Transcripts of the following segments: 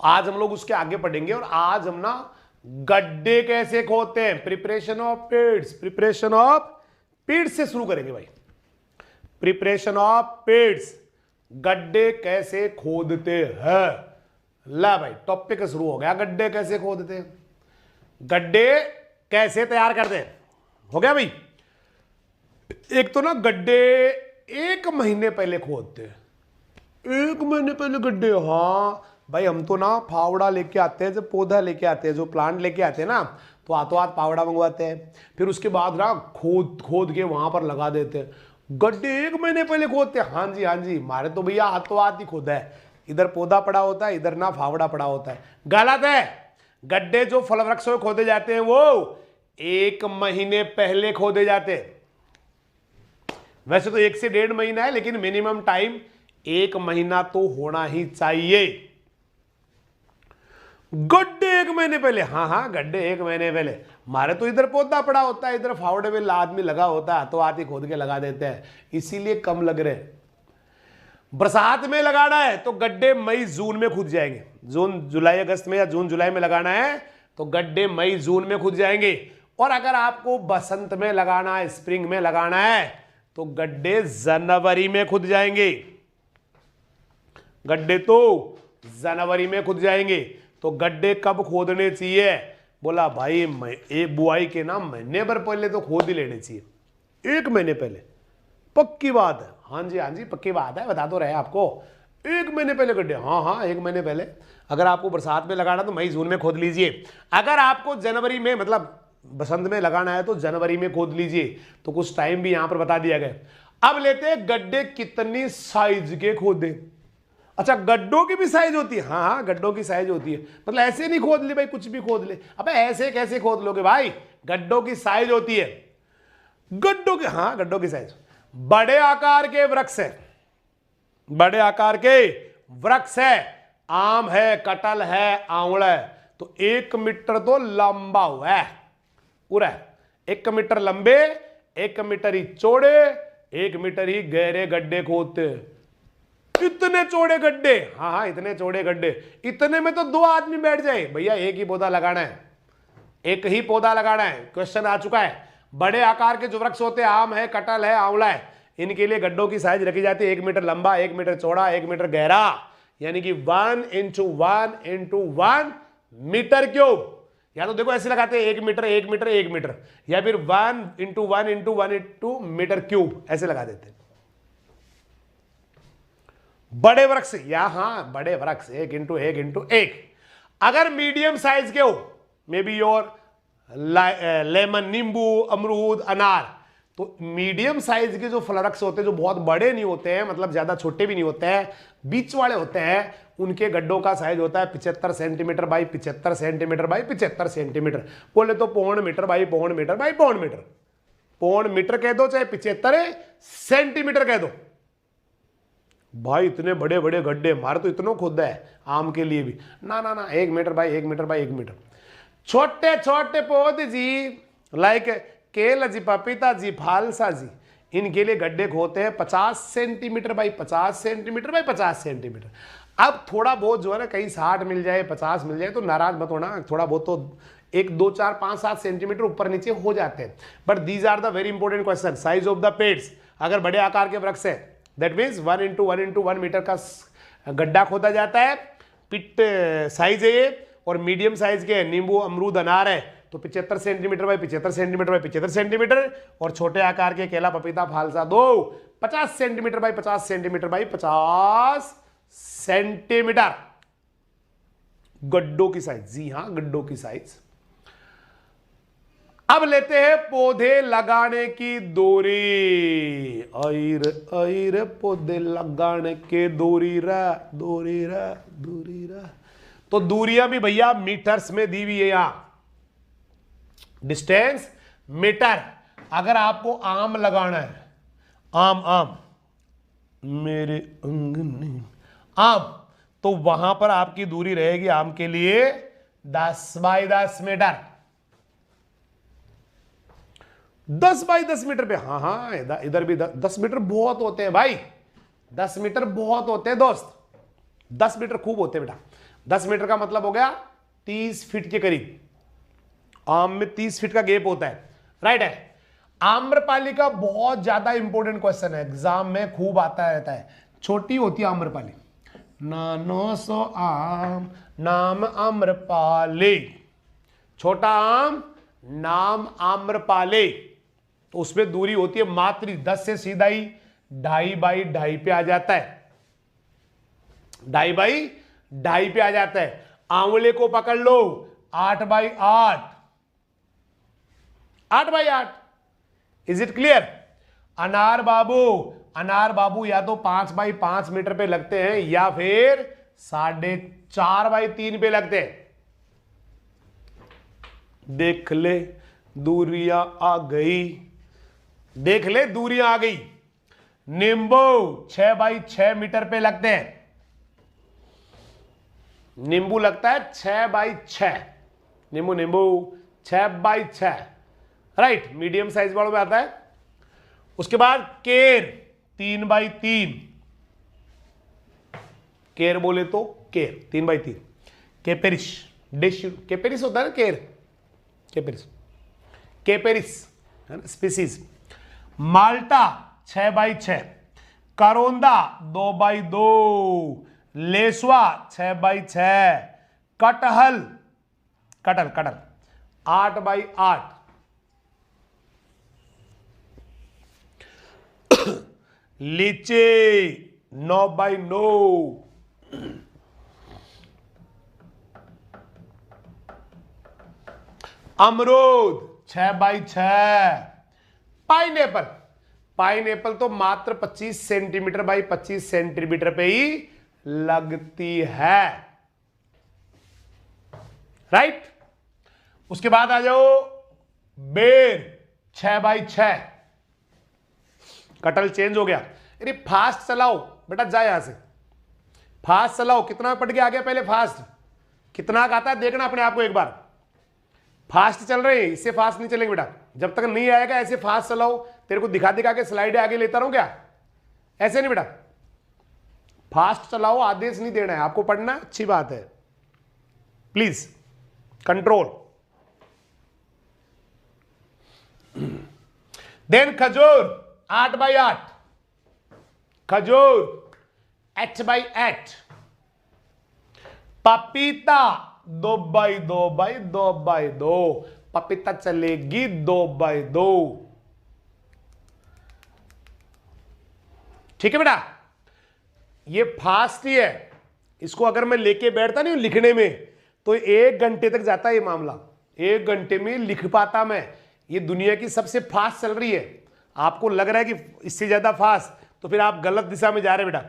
आज हम लोग उसके आगे पढ़ेंगे। और आज हम ना गड्ढे कैसे खोदते हैं, प्रिपरेशन ऑफ पिट्स, प्रिपरेशन ऑफ पिट्स से शुरू करेंगे भाई। प्रिपरेशन ऑफ पिट्स, गड्ढे कैसे खोदते हैं। ला भाई टॉपिक शुरू हो गया, गड्ढे कैसे खोदते हैं, गड्ढे कैसे तैयार करते हैं। हो गया भाई। एक तो ना गड्ढे 1 महीने पहले खोदते हैं, 1 महीने पहले गड्ढे। हाँ भाई, हम तो ना फावड़ा लेके आते हैं, जब पौधा लेके आते हैं, जो प्लांट लेके आते हैं ना, तो हाथों हाथ फावड़ा मंगवाते हैं, फिर उसके बाद ना खोद के वहां पर लगा देते हैं। गड्ढे 1 महीने पहले खोदते हैं। हाँ जी हाँ जी, हमारे तो भैया हाथों हाथ ही खोदा है। इधर पौधा पड़ा होता है, इधर ना फावड़ा पड़ा होता है। गलत है। गड्ढे जो फल वृक्ष में खोदे जाते हैं वो 1 महीने पहले खोदे जाते हैं। वैसे तो 1 से 1.5 महीना है, लेकिन मिनिमम टाइम 1 महीना तो होना ही चाहिए। गड्ढे 1 महीने पहले, हाँ हाँ गड्ढे 1 महीने पहले। हमारे तो इधर पौधा पड़ा होता है, इधर फावड़े में आदमी लगा होता है, तो हाथ ही खोद के लगा देते हैं, इसीलिए कम लग रहे हैं। बरसात में लगाना है तो गड्ढे मई जून में खुद जाएंगे। जून जुलाई अगस्त में या जून जुलाई में लगाना है तो गड्ढे मई जून में खुद जाएंगे। और अगर आपको बसंत में लगाना है, स्प्रिंग में लगाना है, तो गड्ढे जनवरी में खुद जाएंगे। गड्ढे तो जनवरी में खुद जाएंगे। तो गड्ढे कब खोदने चाहिए, बोला भाई एक बुआई के ना महीने भर पहले तो खोद ही लेने चाहिए, 1 महीने पहले। पक्की बात है। हाँ जी पक्की बात है, बता तो रहे आपको। 1 महीने पहले गड्ढे, हाँ 1 महीने पहले। अगर आपको बरसात में लगाना तो मई जून में खोद लीजिए। अगर आपको जनवरी में मतलब बसंत में लगाना है तो जनवरी में खोद लीजिए। तो कुछ टाइम भी यहां पर बता दिया गया। अब लेते हैं गड्ढे कितनी साइज के खोदे। अच्छा, गड्ढों की भी साइज होती है। हाँ गड्ढों की साइज होती है, मतलब ऐसे नहीं खोद ले भाई, कुछ भी खोद ले। अबे ऐसे कैसे खोद लोगे भाई, गड्ढों की साइज होती है। गड्ढों की, हाँ गड्ढों की साइज। बड़े आकार के वृक्ष है, बड़े आकार के वृक्ष है, आम है, कटहल है, आंवला है, तो 1 मीटर तो लंबा हुआ है पूरा। 1 मीटर लंबे, 1 मीटर ही चौड़े, 1 मीटर ही गहरे गड्ढे खोदते। इतने चौड़े गड्ढे, हाँ इतने चौड़े गड्ढे। इतने में तो 2 आदमी बैठ जाए भैया। एक ही पौधा लगाना है, एक ही पौधा लगाना है। क्वेश्चन आ चुका है। बड़े आकार के जो वृक्ष होते हैं, आम है, कटहल है, आंवला है, इनके लिए गड्ढों की साइज रखी जाती है 1 मीटर लंबा, 1 मीटर चौड़ा, 1 मीटर गहरा, यानी कि 1 × 1 × 1 मीटर क्यूब। या तो देखो ऐसे लगाते हैं 1 मीटर 1 मीटर 1 मीटर, या फिर 1 × 1 × 1 × मीटर क्यूब, ऐसे लगा देते हैं। बड़े वृक्ष, या हाँ बड़े वृक्ष 1 × 1 × 1। अगर मीडियम साइज के हो, मे बी योर लेमन, नींबू, अमरूद, अनार, तो मीडियम साइज के जो फल वृक्ष होते हैं, जो बहुत बड़े नहीं होते हैं, मतलब ज्यादा छोटे भी नहीं होते हैं, बीच वाले होते हैं, उनके गड्ढों का साइज होता है 75 centimetre by 75 centimetre by 75 centimetre. बोले तो 0.5 metre by 0.5 metre by 0.5 metre, 0.5 metre कह दो चाहे 75 सेंटीमीटर कह दो। भाई इतने बड़े बड़े गड्ढे, हमारे तो इतना खुदा है आम के लिए भी। ना ना ना 1 metre by 1 metre by 1 metre. छोटे छोटे पौधे जी, लाइक केला जी, पपीता जी, फालसा जी, इनके लिए गड्ढे खोदते हैं 50 centimetre by 50 centimetre by 50 centimetre. अब थोड़ा बहुत जो है ना, कहीं 60 मिल जाए, 50 मिल जाए तो नाराज मत होना, थोड़ा बहुत तो 1 2 4 5 7 सेंटीमीटर ऊपर नीचे हो जाते हैं। But these are the very important question. Size of the pads, अगर बड़े आकार के वृक्ष है, दैट मीन्स 1 × 1 × 1 मीटर का गड्ढा खोदा जाता है। पिट साइज है ये, और मीडियम साइज के नींबू, अमरूद, अनार है तो 75 centimetre by 75 centimetre by 75 centimetre, और छोटे आकार के केला, पपीता, फालसा 2 50 centimetre by 50 centimetre by 50 centimetre. गड्ढों की साइज, जी हां गड्ढों की साइज। अब लेते हैं पौधे लगाने की दूरी। आइर पौधे लगाने के दूरी रा, दूरी रा, दूरी रा। तो दूरियां भी भैया मीटर्स में दी हुई है यहां, डिस्टेंस मीटर। अगर आपको आम लगाना है, आम मेरे अंगने आम, तो वहां पर आपकी दूरी रहेगी आम के लिए 10 बाई 10 मीटर। 10 बाई 10 मीटर पे, हाँ इधर भी 10 मीटर बहुत होते हैं भाई, 10 मीटर बहुत होते हैं दोस्त, 10 मीटर खूब होते हैं बेटा। 10 मीटर का मतलब हो गया 30 फीट के करीब। आम में 30 फीट का गैप होता है, राइट है। आम्रपाली का बहुत ज्यादा इंपॉर्टेंट क्वेश्चन है, एग्जाम में खूब आता रहता है। छोटी होती है आम्रपाली, नानो सो आम नाम आम्रपाली, छोटा आम नाम आम्रपाली। तो उसमें दूरी होती है मात्र 10 से सीधा ही 2.5 पे आ जाता है, 2.5 पे आ जाता है। आंवले को पकड़ लो 8/8, 8/8। Is it clear? अनार बाबू या तो 5/5 मीटर पे लगते हैं या फिर 4.5/3 पे लगते हैं। देख ले दूरियां आ गई, देख ले दूरियां आ गई। नींबू 6/6 मीटर पे लगते हैं, नींबू लगता है 6/6, नींबू 6/6, राइट, मीडियम साइज वालों में आता है। उसके बाद केर 3/3, केर बोले तो केर 3/3। केपेरिस डिश, केपेरिस होता है ना, केपेरिस है ना, स्पीसीज। माल्टा 6/6, करोंदा 2/2, लेसवा 6/6, कटहल 8/8, लीची 9/9, अमरूद 6/6, पाइनएप्पल तो मात्र 25 सेंटीमीटर बाई 25 सेंटीमीटर पे ही लगती है, राइट। उसके बाद आ जाओ बेर 6/6, कटल चेंज हो गया। अरे फास्ट चलाओ बेटा, जा यहां से, फास्ट चलाओ। कितना पढ़ के आ गया पहले, फास्ट कितना आता है देखना अपने आप को एक बार। फास्ट चल रहे हैं, इससे फास्ट नहीं चलेंगे बेटा, जब तक नहीं आएगा ऐसे फास्ट चलाओ। तेरे को दिखा दिखा के स्लाइड आगे लेता रहूं क्या? ऐसे नहीं बेटा, फास्ट चलाओ, आदेश नहीं देना है आपको, पढ़ना अच्छी बात है, प्लीज कंट्रोल। देन खजूर 8/8, खजूर 8/8, पपीता 2/2/2/2, पपीता चलेगी 2/2, ठीक है बेटा। ये फास्ट ही है, इसको अगर मैं लेके बैठता नहीं लिखने में तो 1 घंटे तक जाता है ये मामला, 1 घंटे में लिख पाता मैं। ये दुनिया की सबसे फास्ट चल रही है, आपको लग रहा है कि इससे ज्यादा फास्ट, तो फिर आप गलत दिशा में जा रहे बेटा।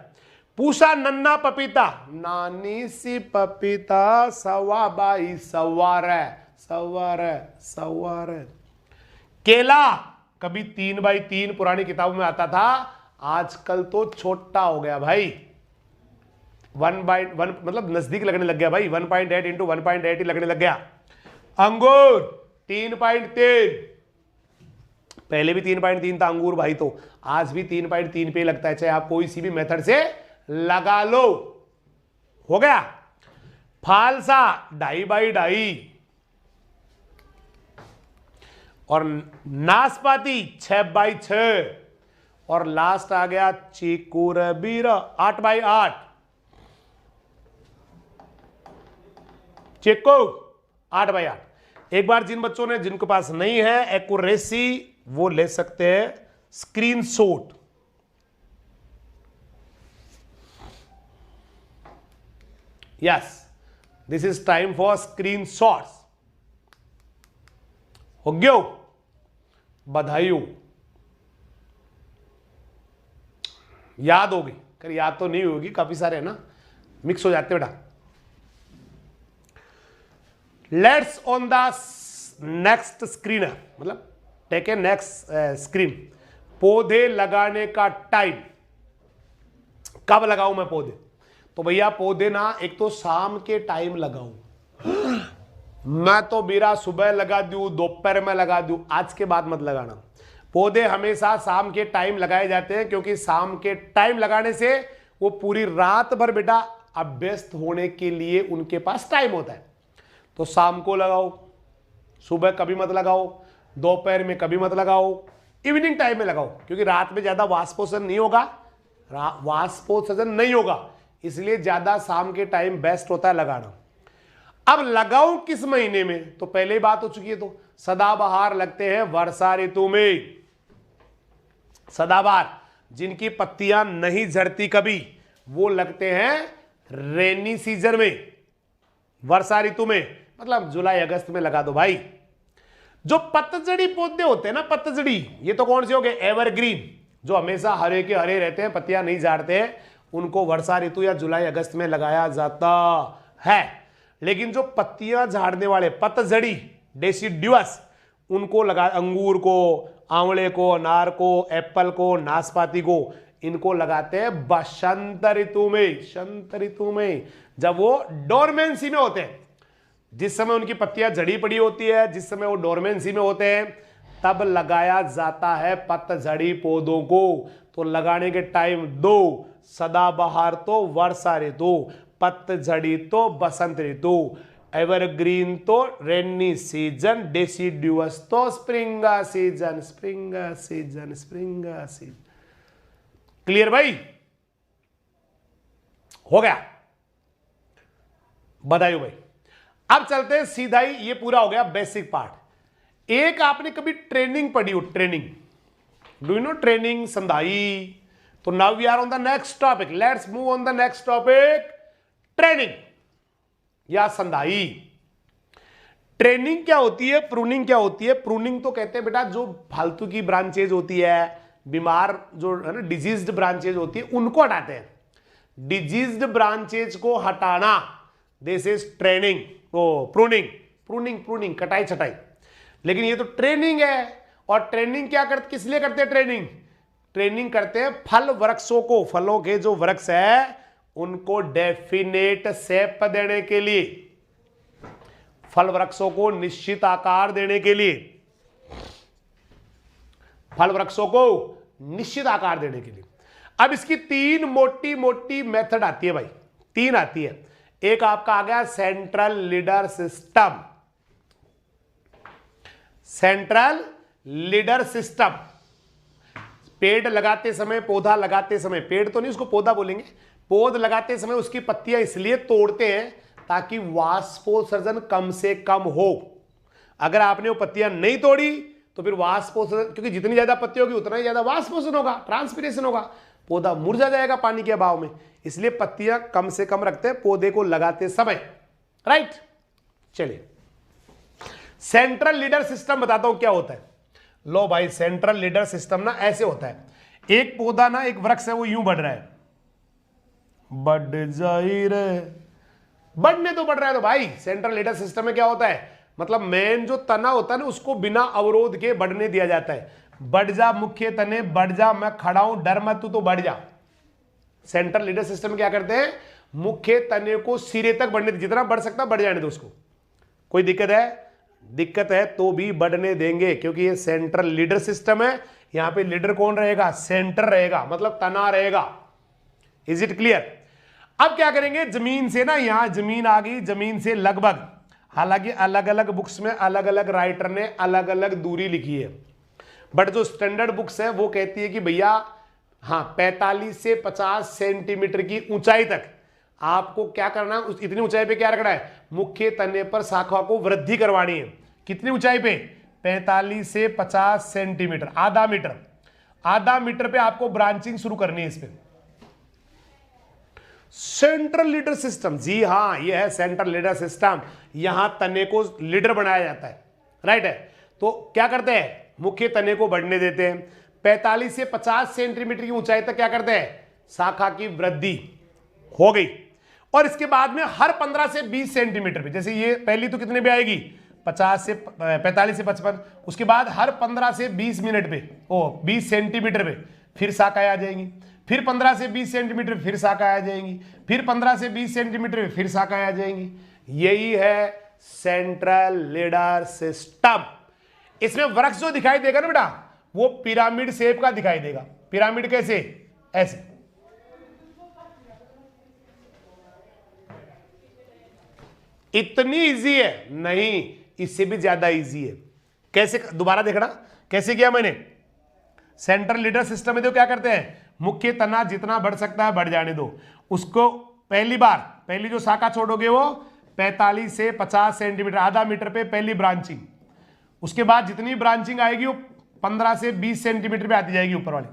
पूछा नन्ना पपीता, नानी सी पपीता 2.25 सवार। केला कभी 3/3 पुरानी किताबों में आता था, आजकल तो छोटा हो गया भाई, 1/1 मतलब नजदीक लगने लग गया भाई, 1.8 इंटू 1.8 ही लगने लग गया। अंगूर 3/3, पहले भी 3/3 था अंगूर भाई, तो आज भी 3/3 पे लगता है, चाहे आप कोई सी भी मेथड से लगा लो, हो गया। फालसा 2.5/2 और नाशपाती 6/6 और लास्ट आ गया चीकू रबीरा 8/8, चीकू 8/8। एक बार जिन बच्चों ने, जिनके पास नहीं है एक्यूरेसी, वो ले सकते हैं screenshot. Yes, this is time for screenshots. हो गया, बधाई हो, याद होगी, कर याद तो नहीं होगी, काफी सारे है ना, मिक्स हो जाते बेटा। Let's on the next screen, मतलब टेक ए नेक्स्ट स्क्रीन। पौधे लगाने का टाइम, कब लगाऊं मैं पौधे? तो भैया पौधे ना, एक तो शाम के टाइम लगाऊं, मैं तो मेरा सुबह लगा दूं, दोपहर में लगा दूं, आज के बाद मत लगाना। पौधे हमेशा शाम के टाइम लगाए जाते हैं, क्योंकि शाम के टाइम लगाने से वो पूरी रात भर बेटा अभ्यस्त होने के लिए उनके पास टाइम होता है। तो शाम को लगाओ, सुबह कभी मत लगाओ, दोपहर में कभी मत लगाओ, इवनिंग टाइम में लगाओ, क्योंकि रात में ज्यादा वाष्पोत्सर्जन नहीं होगा, इसलिए ज्यादा शाम के टाइम बेस्ट होता है लगाना। अब लगाओ किस महीने में, तो पहले ही बात हो चुकी है। तो सदाबहार लगते हैं वर्षा ऋतु में। सदाबहार जिनकी पत्तियां नहीं झड़ती कभी, वो लगते हैं रेनी सीजन में, वर्षा ऋतु में, मतलब जुलाई अगस्त में लगा दो भाई। जो पतझड़ी पौधे होते हैं ना, पतझड़ी, ये तो कौन से हो गए, एवरग्रीन, जो हमेशा हरे के हरे रहते हैं, पत्तियां नहीं झाड़ते हैं, उनको वर्षा ऋतु या जुलाई अगस्त में लगाया जाता है। लेकिन जो पत्तियां झाड़ने वाले पतझड़ी डेसिडुअस, उनको लगा, अंगूर को, आंवले को, अनार को, एप्पल को, नाशपाती को, इनको लगाते हैं बसंत ऋतु में, शंत ऋतु में, जब वो डोरमेंसी में होते हैं, जिस समय उनकी पत्तियां झड़ी पड़ी होती है, जिस समय वो डोरमेंसी में होते हैं, तब लगाया जाता है पतझड़ी पौधों को। तो लगाने के टाइम दो, सदाबहार तो वर्षा ऋतु, पतझड़ी तो बसंत ऋतु, एवरग्रीन तो रेनी सीजन, डेसिडुअस तो spring season, spring season, spring season. Clear भाई, हो गया, बधाई भाई। अब चलते हैं सीधा ही, ये पूरा हो गया बेसिक पार्ट। एक आपने कभी ट्रेनिंग पढ़ी हो, training, do you know training, संधाई। तो now we are on the next topic, let's move on the next topic, training या संधाई। ट्रेनिंग क्या होती है, प्रूनिंग क्या होती है। प्रूनिंग तो कहते हैं बेटा जो फालतू की ब्रांचेज होती है, बीमार जो है ना, डिजीज्ड ब्रांचेज होती है, उनको हटाते हैं। डिजीज्ड ब्रांचेज को हटाना, दिस इज ट्रेनिंग। तो प्रूनिंग कटाई छटाई। लेकिन ये तो ट्रेनिंग है, और ट्रेनिंग क्या करते, किस लिए करते हैं ट्रेनिंग। ट्रेनिंग करते हैं फल वृक्षों को, फलों के जो वृक्ष है उनको डेफिनेट शेप देने के लिए, फल वृक्षों को निश्चित आकार देने के लिए, फल वृक्षों को निश्चित आकार देने के लिए। अब इसकी तीन मोटी मोटी मेथड आती है भाई, तीन आती है। एक आपका आ गया central leader system, central leader system. पेड़ लगाते समय, पौधा लगाते समय, पेड़ तो नहीं उसको पौधा बोलेंगे, पौध लगाते समय उसकी पत्तियां इसलिए तोड़ते हैं ताकि वाष्पोत्सर्जन कम से कम हो। अगर आपने वो पत्तियां नहीं तोड़ी तो फिर वाष्पोत्सर्जन, क्योंकि जितनी ज्यादा पत्ती होगी उतना ही ज्यादा वाष्पोत्सर्जन होगा, ट्रांसपिरेशन होगा, पौधा मुरझा जाएगा पानी के अभाव में। इसलिए पत्तियां कम से कम रखते हैं पौधे को लगाते समय, राइट। चलिए सेंट्रल लीडर सिस्टम बताता हूं क्या होता है। लो भाई, सेंट्रल लीडर सिस्टम ना ऐसे होता है, एक पौधा ना, एक वृक्ष है, वो यूं बढ़ रहा है, बढ़ जाहिर है, बढ़ने तो बढ़ रहा है। तो भाई सेंट्रल लीडर सिस्टम में क्या होता है, मतलब मेन जो तना होता है ना, उसको बिना अवरोध के बढ़ने दिया जाता है। बढ़ जा मुख्य तने, बढ़ जा, मैं खड़ा हूं, डर मत, तू तो बढ़ जा। सेंट्रल लीडर सिस्टम में क्या करते हैं, मुख्य तने को सिरे तक बढ़ने, जितना बढ़ सकता बढ़ जाने दो उसको। कोई दिक्कत है, दिक्कत है तो भी बढ़ने देंगे, क्योंकि ये सेंट्रल लीडर सिस्टम है। यहां पे लीडर कौन रहेगा, सेंटर रहेगा, मतलब तना रहेगा। Is it clear. अब क्या करेंगे, जमीन से ना, यहां जमीन आ गई, जमीन से लगभग, हालांकि अलग अलग बुक्स में अलग अलग राइटर ने अलग अलग दूरी लिखी है, बट जो स्टैंडर्ड बुक्स है वो कहती है कि भैया हाँ 45 से 50 सेंटीमीटर की ऊंचाई तक आपको क्या करना है, उस इतनी ऊंचाई पे क्या रखना है, मुख्य तने पर शाखा को वृद्धि करवानी है। कितनी ऊंचाई पे, 45 से 50 सेंटीमीटर, आधा मीटर, आधा मीटर पे आपको ब्रांचिंग शुरू करनी है इस पे। सेंट्रल लीडर सिस्टम, जी हां ये है सेंट्रल लीडर सिस्टम। यहां तने को लीडर बनाया जाता है, राइट है। तो क्या करते हैं, मुख्य तने को बढ़ने देते हैं, 45 से 50 सेंटीमीटर की ऊंचाई तक क्या करते हैं, शाखा की वृद्धि हो गई। और इसके बाद में हर 15 से 20 सेंटीमीटर पे, जैसे ये पहली तो कितने पे आएगी, 50 से 45 से 55, उसके बाद हर 15 से 20 मिनट पे, 20 सेंटीमीटर पे फिर शाखाएं आ जाएंगी, फिर 15 से 20 सेंटीमीटर फिर शाखाएं आ जाएंगी, फिर 15 से 20 सेंटीमीटर पे फिर शाखाएं आ जाएंगी। यही है सेंट्रल लीडर सिस्टम। इसमें वृक्ष जो दिखाई देगा ना बेटा, वो पिरामिड शेप का दिखाई देगा। पिरामिड कैसे, ऐसे, इतनी इजी है नहीं, इससे भी ज्यादा इजी है। कैसे, दोबारा देखना कैसे किया मैंने। सेंट्रल लीडर सिस्टम में तो क्या करते हैं, मुख्य तना जितना बढ़ सकता है बढ़ जाने दो उसको। पहली जो शाखा छोड़ोगे वो 45 से 50 सेंटीमीटर, आधा मीटर पे पहली ब्रांचिंग। उसके बाद जितनी ब्रांचिंग आएगी वो 15 से 20 सेंटीमीटर पे आती जाएगी, ऊपर वाली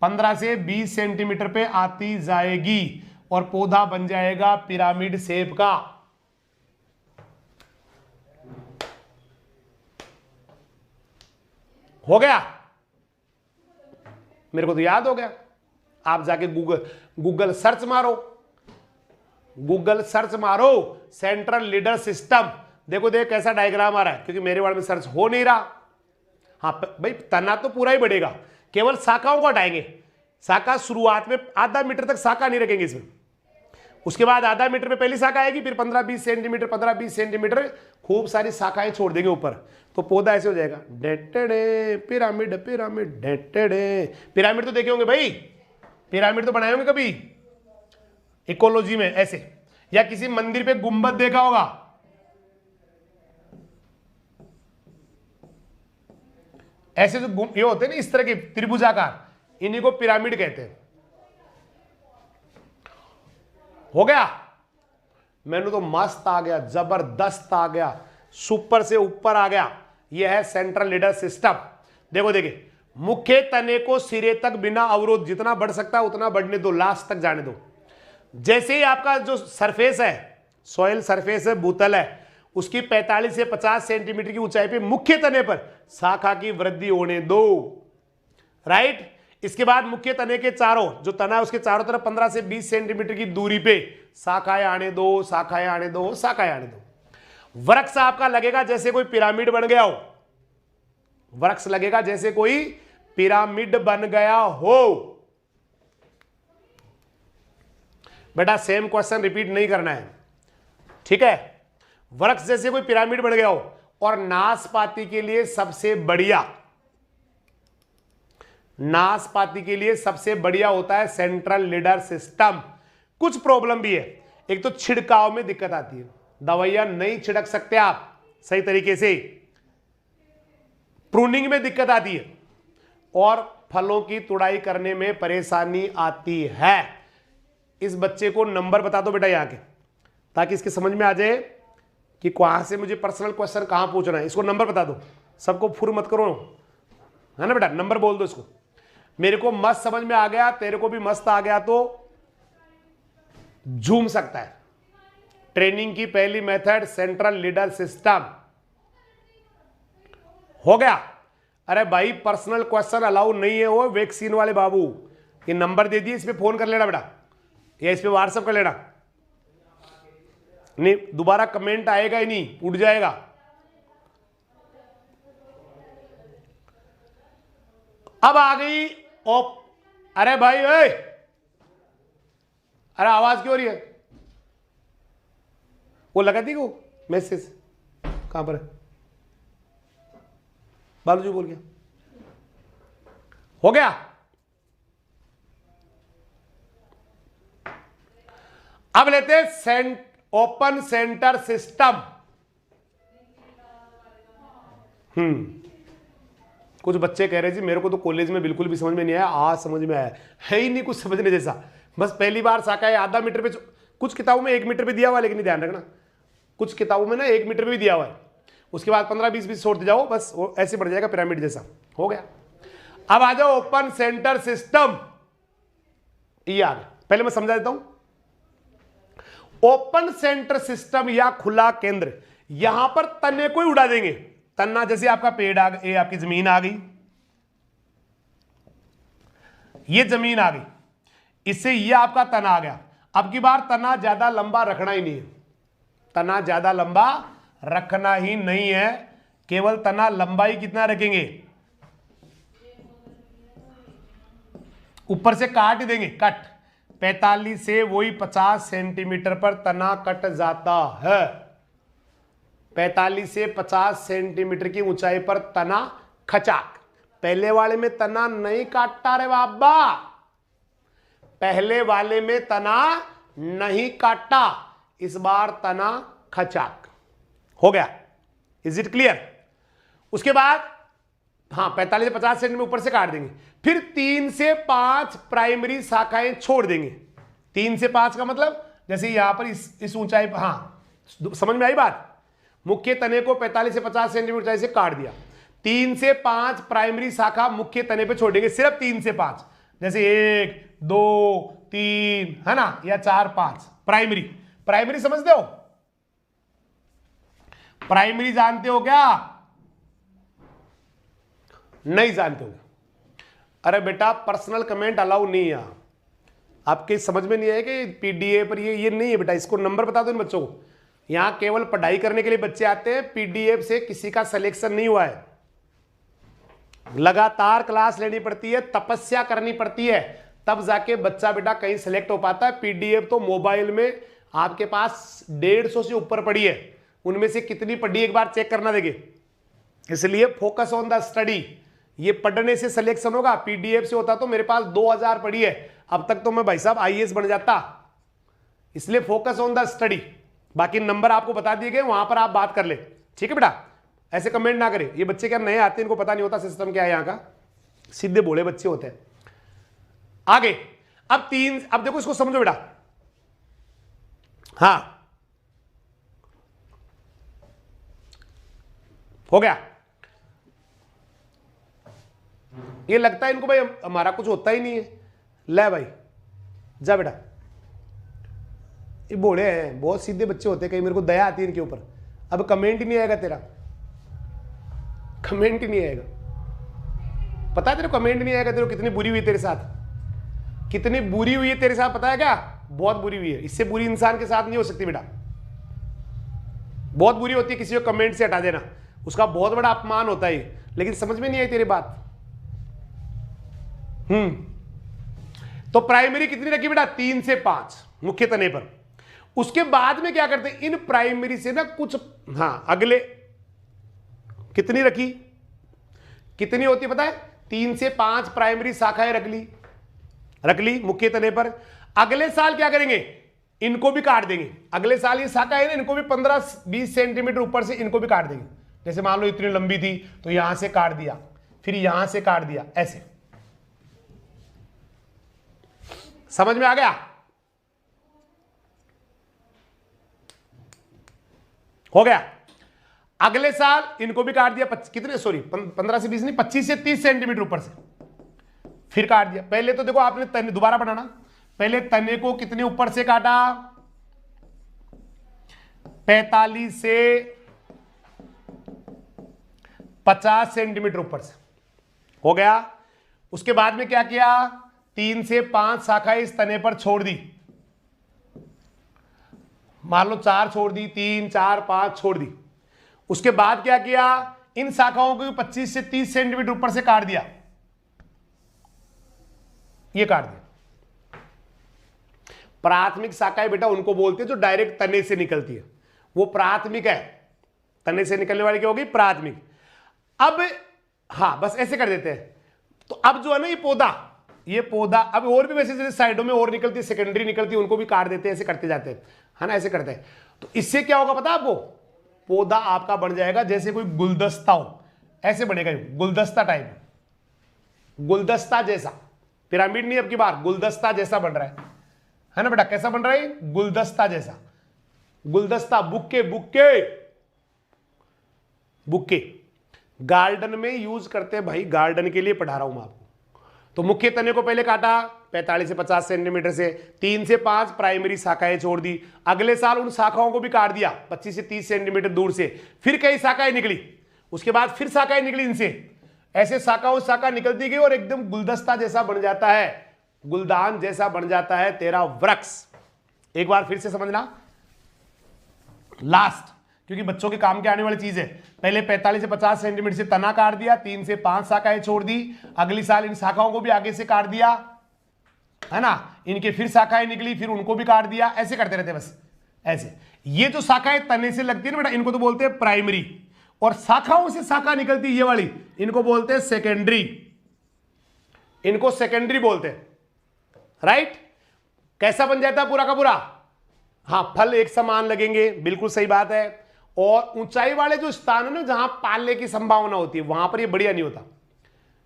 15 से 20 सेंटीमीटर पे आती जाएगी और पौधा बन जाएगा पिरामिड शेप का। हो गया, मेरे को तो याद हो गया। आप जाके गूगल सर्च मारो सेंट्रल लीडर सिस्टम, देखो कैसा डायग्राम आ रहा है, क्योंकि मेरे वाले में सर्च हो नहीं रहा। हाँ भाई, तना तो पूरा ही बढ़ेगा, केवल शाखाओं को हटाएंगे। शाखा शुरुआत में आधा मीटर तक शाखा नहीं रखेंगे इसमें, उसके बाद आधा मीटर पे पहली शाखा आएगी, फिर 15-20 सेंटीमीटर 15-20 सेंटीमीटर खूब सारी शाखाएं छोड़ देंगे ऊपर, तो पौधा ऐसे हो जाएगा डेटेडे पिरामिड पिरामिड डेटेडे। पिरामिड तो देखे होंगे भाई, पिरामिड तो बनाए होंगे कभी इकोलॉजी में ऐसे, या किसी मंदिर पे गुंबद देखा होगा। ऐसे जो ये होते हैं ना इस तरह के त्रिभुजाकार, इन्हीं को पिरामिड कहते हैं। हो गया, मैंने तो मस्त आ गया, जबरदस्त आ गया, सुपर से ऊपर आ गया। यह है सेंट्रल लीडर सिस्टम। देखिए मुख्य तने को सिरे तक बिना अवरोध जितना बढ़ सकता है उतना बढ़ने दो, लास्ट तक जाने दो। जैसे ही आपका जो सरफेस है, सॉइल सरफेस है, भूतल है, उसकी 45 से 50 सेंटीमीटर की ऊंचाई पे मुख्य तने पर शाखा की वृद्धि होने दो। राइट, इसके बाद मुख्य तने के चारों, जो तना है उसके चारों तरफ 15 से 20 सेंटीमीटर की दूरी पे शाखाएं आने दो, शाखाएं आने दो, शाखाएं आने दो। वृक्ष आपका लगेगा जैसे कोई पिरामिड बन गया हो, वृक्ष लगेगा जैसे कोई पिरामिड बन गया हो। बेटा सेम क्वेश्चन रिपीट नहीं करना है, ठीक है। वृक्ष जैसे कोई पिरामिड बन गया हो, और नाशपाती के लिए सबसे बढ़िया, नाशपाती के लिए सबसे बढ़िया होता है सेंट्रल लीडर सिस्टम। कुछ प्रॉब्लम भी है, एक तो छिड़काव में दिक्कत आती है, दवाइयां नहीं छिड़क सकते आप सही तरीके से, प्रूनिंग में दिक्कत आती है, और फलों की तुड़ाई करने में परेशानी आती है। इस बच्चे को नंबर बता दो बेटा यहाँ के, ताकि इसके समझ में आ जाए कि कहां से मुझे पर्सनल क्वेश्चन कहां पूछना है। इसको नंबर बता दो, सबको फुर मत करो, है ना बेटा, नंबर बोल दो इसको। मेरे को मस्त समझ में आ गया, तेरे को भी मस्त आ गया तो झूम सकता है। ट्रेनिंग की पहली मेथड सेंट्रल लीडर सिस्टम। हो गया। अरे भाई पर्सनल क्वेश्चन अलाउ नहीं है, वो वैक्सीन वाले बाबू, ये नंबर दे दिए, इस पे फोन कर लेना बेटा, या इस पे व्हाट्सएप कर लेना, नहीं दोबारा कमेंट आएगा ही नहीं, उड़ जाएगा। अब आ गई अरे भाई अरे आवाज क्यों हो रही है? वो लगा दी वो मैसेज कहां पर है? बालू जी बोल गया। हो गया। अब लेते हैं ओपन सेंटर सिस्टम। कुछ बच्चे कह रहे जी मेरे को तो कॉलेज में बिल्कुल भी समझ में नहीं आया, आज समझ में आया, है ही नहीं कुछ समझने जैसा, बस पहली बार शाखाएं आधा मीटर पे, कुछ किताबों में 1 मीटर पे दिया हुआ है, लेकिन ध्यान रखना कुछ किताबों में ना 1 मीटर पे भी दिया हुआ है, उसके बाद 15-20 छोड़ते जाओ, बस वो ऐसे बढ़ जाएगा पिरामिड जैसा। हो गया। अब आ जाओ ओपन सेंटर सिस्टम। ये आ गया, पहले मैं समझा देता हूं। ओपन सेंटर सिस्टम या खुला केंद्र, यहां पर तने को ही उड़ा देंगे। तना जैसे आपका पेड़ आ गया, आपकी जमीन आ गई, ये जमीन आ गई, इससे ये आपका तना आ गया। अब की बार तना ज्यादा लंबा रखना ही नहीं है, तना ज्यादा लंबा रखना ही नहीं है, केवल तना लंबाई कितना रखेंगे, ऊपर से काट ही देंगे, कट 45 से वही 50 सेंटीमीटर पर तना कट जाता है। 45 से 50 सेंटीमीटर की ऊंचाई पर तना खचाक। पहले वाले में तना नहीं काटता रे बाबा, पहले वाले में तना नहीं काटा, इस बार तना खचाक, हो गया। Is it clear? उसके बाद हाँ 45 से 50 सेंटीमीटर ऊपर से काट देंगे, फिर 3 से 5 प्राइमरी शाखाएं छोड़ देंगे। 3 से 5 का मतलब जैसे यहां पर इस ऊंचाई पर, हाँ समझ में आई बात? मुख्य तने को 45 से 50 सेंटीमीटर ऊंचाई से काट दिया, 3 से 5 प्राइमरी शाखा मुख्य तने पे छोड़ेंगे, सिर्फ 3 से 5, जैसे 1 2 3 है ना, या 4 5 प्राइमरी। प्राइमरी समझते हो? प्राइमरी जानते हो क्या? नहीं जानते हो? अरे बेटा पर्सनल कमेंट अलाउ नहीं है, आपके समझ में नहीं आया कि पीडीए पर ये नहीं है बेटा, इसको नंबर बता दो इन बच्चों को। यहां केवल पढ़ाई करने के लिए बच्चे आते हैं, पीडीएफ से किसी का सिलेक्शन नहीं हुआ है। लगातार क्लास लेनी पड़ती है, तपस्या करनी पड़ती है, तब जाके बच्चा बेटा कहीं सिलेक्ट हो पाता है। पीडीएफ तो मोबाइल में आपके पास 150 से ऊपर पड़ी है, उनमें से कितनी पढ़ी एक बार चेक करना देंगे। इसलिए फोकस ऑन द स्टडी, ये पढ़ने से सिलेक्शन होगा। पीडीएफ से होता तो मेरे पास 2000 पढ़ी है, अब तक तो मैं भाई साहब आईएएस बन जाता। इसलिए फोकस ऑन द स्टडी। बाकी नंबर आपको बता दिए गए, वहां पर आप बात कर ले, ठीक है बेटा? ऐसे कमेंट ना करें, ये बच्चे क्या नए आते हैं, इनको पता नहीं होता सिस्टम क्या है यहाँ का, सीधे बोले बच्चे होते हैं। आगे अब देखो इसको समझो बेटा। हाँ हो गया। ये लगता है इनको भाई हमारा कुछ होता ही नहीं है। ले भाई जा बेटा, ये बोले हैं, बहुत सीधे बच्चे होते हैं, कहीं मेरे को दया आती है इनके ऊपर। अब कमेंट ही नहीं आएगा तेरा, कमेंट ही नहीं आएगा। पता है तेरे कमेंट नहीं आएगा, तेरे कितनी बुरी हुई तेरे साथ, कितनी बुरी हुई है तेरे साथ, पता है क्या? बहुत बुरी हुई है। इससे बुरी इंसान के साथ नहीं हो सकती बेटा। बहुत बुरी होती है किसी को कमेंट से हटा देना, उसका बहुत बड़ा अपमान होता है। लेकिन समझ में नहीं आई तेरी बात। तो प्राइमरी कितनी रखी बेटा? 3 से 5 मुख्य तने पर। उसके बाद में क्या करते हैं, इन प्राइमरी से ना कुछ, हाँ अगले कितनी रखी, कितनी होती है पता है? 3 से 5 प्राइमरी शाखाएं रख ली मुख्य तने पर। अगले साल क्या करेंगे, इनको भी काट देंगे। अगले साल ये शाखा है ना, इनको भी 15-20 सेंटीमीटर ऊपर से इनको भी काट देंगे। जैसे मान लो इतनी लंबी थी तो यहां से काट दिया, फिर यहां से काट दिया, ऐसे। समझ में आ गया? हो गया। अगले साल इनको भी काट दिया, कितने, सॉरी 15 से 20 नहीं, 25 से 30 सेंटीमीटर ऊपर से फिर काट दिया। पहले तो देखो आपने तने, दोबारा बनाना, पहले तने को कितने ऊपर से काटा? 45 से 50 सेंटीमीटर ऊपर से, हो गया। उसके बाद में क्या किया, 3 से 5 शाखाएं इस तने पर छोड़ दी। मान लो 4 छोड़ दी, 3 4 5 छोड़ दी। उसके बाद क्या किया, इन शाखाओं को 25 से 30 सेंटीमीटर ऊपर से काट दिया, ये काट दिया। प्राथमिक शाखाएं बेटा उनको बोलते हैं जो डायरेक्ट तने से निकलती है, वो प्राथमिक है। तने से निकलने वाली क्या होगी, प्राथमिक। अब हाँ बस ऐसे कर देते हैं। तो अब जो है ना ये पौधा अब और भी वैसे जैसे साइडों में और निकलती है, सेकेंडरी निकलती है, उनको भी काट देते हैं, ऐसे करते जाते हैं, है ना, ऐसे करते हैं। तो इससे क्या होगा पता है आपको, पौधा आपका बन जाएगा जैसे कोई गुलदस्ता हो, ऐसे बनेगा गुलदस्ता टाइप, गुलदस्ता जैसा। पिरामिड नहीं, अब की बार गुलदस्ता जैसा बन रहा है ना बेटा? कैसा बन रहा है? गुलदस्ता जैसा। गुलदस्ता, बुक्के बुक्के बुक्के गार्डन में यूज करते हैं भाई, गार्डन के लिए पढ़ा रहा हूं मैं आपको। तो मुख्य तने को पहले काटा 45 से 50 सेंटीमीटर से, 3 से 5 प्राइमरी शाखाएं छोड़ दी। अगले साल उन शाखाओं को भी काट दिया 25 से 30 सेंटीमीटर दूर से, फिर कई शाखाएं निकली। उसके बाद फिर शाखाएं निकली इनसे, ऐसे शाखा निकलती गई और एकदम गुलदस्ता जैसा बन जाता है, गुलदान जैसा बन जाता है तेरा वृक्ष। एक बार फिर से समझना, लास्ट, क्योंकि बच्चों के काम के आने वाली चीज है। पहले 45 से 50 सेंटीमीटर से तना काट दिया, 3 से 5 शाखाएं छोड़ दी। अगली साल इन शाखाओं को भी आगे से काट दिया, है ना, इनके फिर शाखाएं निकली, फिर उनको भी काट दिया, ऐसे करते रहते बस ऐसे। ये जो शाखाएं तने से लगती है ना बेटा, इनको तो बोलते हैं प्राइमरी, और शाखाओं से शाखा निकलती है ये वाली, इनको बोलते हैं सेकेंडरी, इनको सेकेंडरी बोलते हैं, राइट? कैसा बन जाता है पूरा का पूरा? हाँ, फल एक समान लगेंगे, बिल्कुल सही बात है। और ऊंचाई वाले जो स्थान है ना जहां पालने की संभावना होती है वहां पर ये बढ़िया नहीं होता।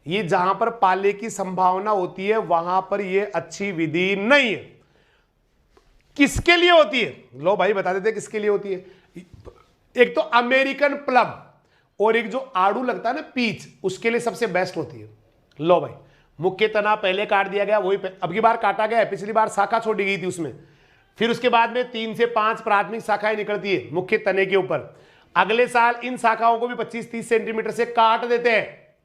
ये जहां पर पालने की संभावना होती है वहां पर ये अच्छी विधि नहीं है। किसके लिए होती है? लो भाई बता देते किसके लिए होती है। एक तो अमेरिकन प्लम और एक जो आड़ू लगता है ना पीच, उसके लिए सबसे बेस्ट होती है। लो भाई, मुख्य तना पहले काट दिया गया, वही अब की बार काटा गया है, पिछली बार शाखा छोड़ी गई थी उसमें। फिर उसके बाद में 3 से 5 प्राथमिक शाखाएं निकलती है मुख्य तने के ऊपर। अगले साल इन शाखाओं को भी 25-30 सेंटीमीटर से काट देते हैं,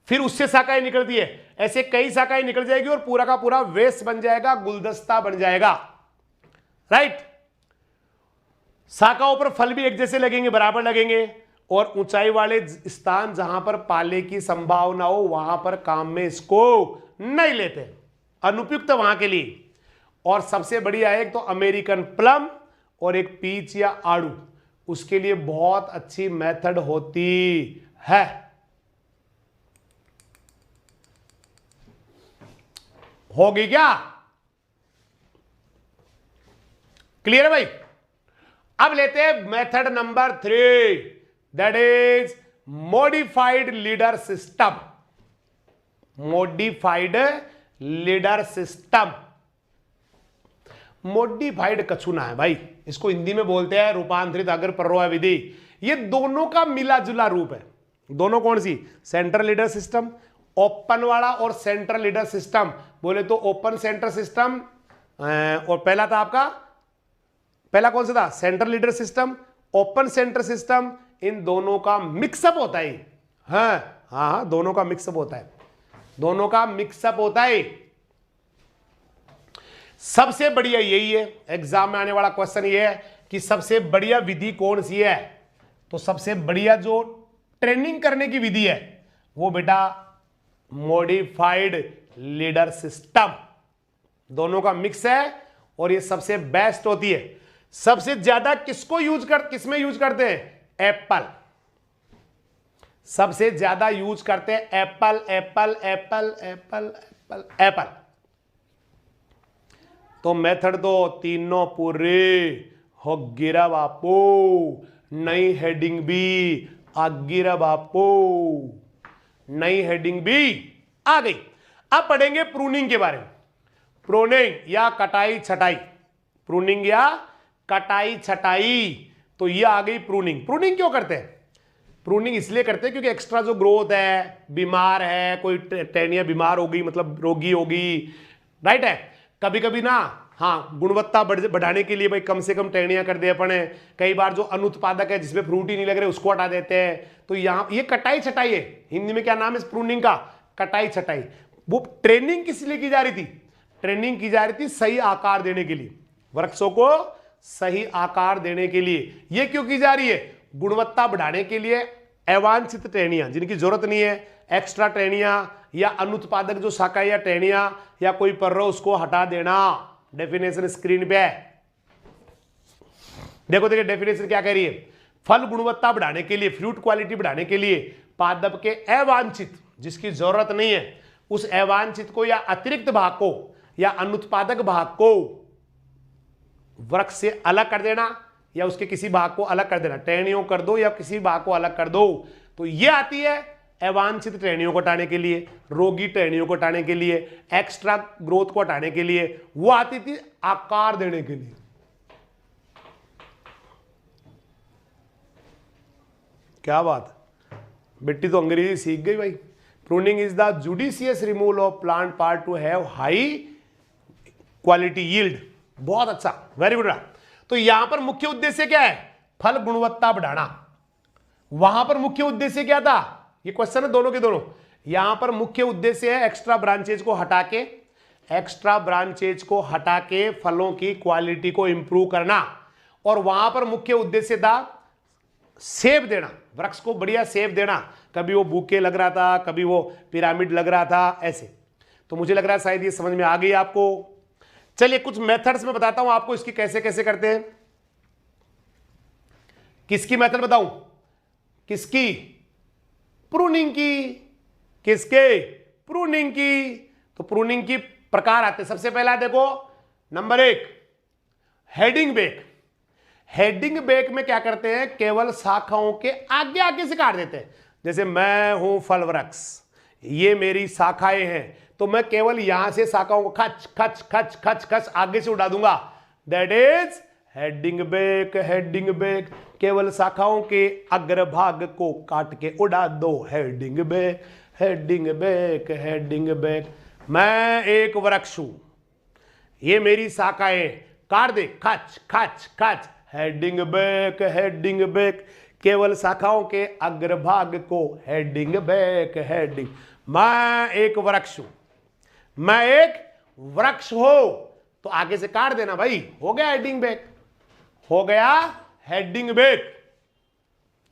फिर उससे शाखाएं निकलती है। ऐसे कई शाखाएं निकल जाएगी और पूरा का पूरा वेस्ट बन जाएगा, गुलदस्ता बन जाएगा। राइट। शाखाओं पर फल भी एक जैसे लगेंगे, बराबर लगेंगे। और ऊंचाई वाले स्थान जहां पर पाले की संभावना हो वहां पर काम में इसको नहीं लेते, अनुपयुक्त वहां के लिए। और सबसे बढ़िया एक तो अमेरिकन प्लम और एक पीच या आड़ू, उसके लिए बहुत अच्छी मेथड होती है। होगी क्या? क्लियर है भाई? अब लेते हैं method number 3, that is modified leader system. Modified leader system. Modified कछुना है भाई, इसको हिंदी में बोलते हैं रूपांतरित अग्र प्ररोह विधि। ये दोनों का मिला जुला रूप है। दोनों कौन सी? सेंट्रल लीडर सिस्टम, ओपन वाला और सेंट्रल लीडर सिस्टम। बोले तो ओपन सेंटर सिस्टम, और पहला था आपका, पहला कौन सा था? Central leader system, open centre system. इन दोनों का मिक्सअप होता है। हाँ हाँ, दोनों का मिक्सअप होता है, दोनों का मिक्सअप होता है। सबसे बढ़िया यही है, एग्जाम में आने वाला क्वेश्चन ये है कि सबसे बढ़िया विधि कौन सी है। तो सबसे बढ़िया जो ट्रेनिंग करने की विधि है वो बेटा मॉडिफाइड लीडर सिस्टम। दोनों का मिक्स है और ये सबसे बेस्ट होती है। सबसे ज्यादा किसको किसमें यूज करते हैं? एप्पल। सबसे ज्यादा यूज करते हैं Apple, Apple Apple Apple Apple Apple. तो मेथड तो तीनों पूरे हो गिरा बापू, नई हेडिंग भी आ गिरा बापू, नई हेडिंग भी आ गई। अब पढ़ेंगे प्रूनिंग के बारे में। प्रूनिंग या कटाई छटाई, प्रूनिंग या कटाई छटाई। तो ये आ गई प्रूनिंग। प्रूनिंग क्यों करते हैं? प्रूनिंग इसलिए करते हैं क्योंकि एक्स्ट्रा जो ग्रोथ है, बीमार है, कोई टहनियां बीमार होगी मतलब रोगी होगी, राइट है। कभी कभी ना, हाँ, गुणवत्ता बढ़ाने के लिए भाई कम से कम टहनियां कर दे अपन। कई बार जो अनुत्पादक है जिसमें फ्रूट ही नहीं लग रहे उसको हटा देते हैं। तो यहाँ ये कटाई छटाई है। हिंदी में क्या नाम है इस प्रूनिंग का? कटाई छटाई। वो ट्रेनिंग किस लिए की जा रही थी? ट्रेनिंग की जा रही थी सही आकार देने के लिए, वृक्षों को सही आकार देने के लिए। ये क्यों की जा रही है? गुणवत्ता बढ़ाने के लिए। अवांछित टहनियां जिनकी जरूरत नहीं है, एक्स्ट्रा टहनियां या अनुत्पादक जो शाखा या टहनियां या कोई पर्रो, उसको हटा देना। डेफिनेशन स्क्रीन पे है, देखो देखिए डेफिनेशन क्या कह रही है। फल गुणवत्ता बढ़ाने के लिए, फ्रूट क्वालिटी बढ़ाने के लिए पादप के अवांछित, जिसकी जरूरत नहीं है, उस अवांछित को या अतिरिक्त भाग को या अनुत्पादक भाग को वृक्ष से अलग कर देना या उसके किसी भाग को अलग कर देना। टहनियों कर दो या किसी भाग को अलग कर दो। तो ये आती है अवांछित टहनियों को हटाने के लिए, रोगी टहनियों को हटाने के लिए, एक्स्ट्रा ग्रोथ को हटाने के लिए। वो आती थी आकार देने के लिए। क्या बात, बेटी तो अंग्रेजी सीख गई भाई। Pruning is the judicious removal of plant part two have high quality yield. बहुत अच्छा, वेरी गुड। तो यहां पर मुख्य उद्देश्य क्या है? फल गुणवत्ता बढ़ाना। वहां पर मुख्य उद्देश्य क्या था? ये क्वेश्चन है दोनों के दोनों। यहां पर मुख्य उद्देश्य है एक्स्ट्रा ब्रांचेज को हटा के, एक्स्ट्रा ब्रांचेज को हटा के फलों की क्वालिटी को इंप्रूव करना। और वहां पर मुख्य उद्देश्य था सेब देना, वृक्ष को बढ़िया सेब देना। कभी वो बूके लग रहा था, कभी वो पिरामिड लग रहा था, ऐसे। तो मुझे लग रहा है शायद ये समझ में आ गई आपको। चलिए कुछ मेथड्स में बताता हूं आपको इसकी कैसे कैसे करते हैं। किसकी मेथड बताऊं? किसकी? प्रूनिंग की। किसके? प्रूनिंग की। तो प्रूनिंग की प्रकार आते हैं। सबसे पहला देखो, number 1 heading back. Heading back में क्या करते हैं, केवल शाखाओं के आगे आगे से काट देते हैं। जैसे मैं हूं फल वृक्ष, ये मेरी शाखाएं हैं, तो मैं केवल यहां से शाखाओं को खच खच खच खच खच आगे से उड़ा दूंगा, that is heading back. Heading back, केवल शाखाओं के अग्रभाग को काट के उड़ा दो, heading back. Heading back, heading back. मैं एक वृक्ष हूं, ये मेरी शाखाएं, काट दे खच खच खच, हेडिंग बेक। हेडिंग बेक, केवल शाखाओं के अग्रभाग को हेडिंग बेक। हेडिंग, मैं एक वृक्ष हूं, मैं एक वृक्ष हो, तो आगे से काट देना भाई, हो गया हेडिंग बेक, हो गया हेडिंग बेक।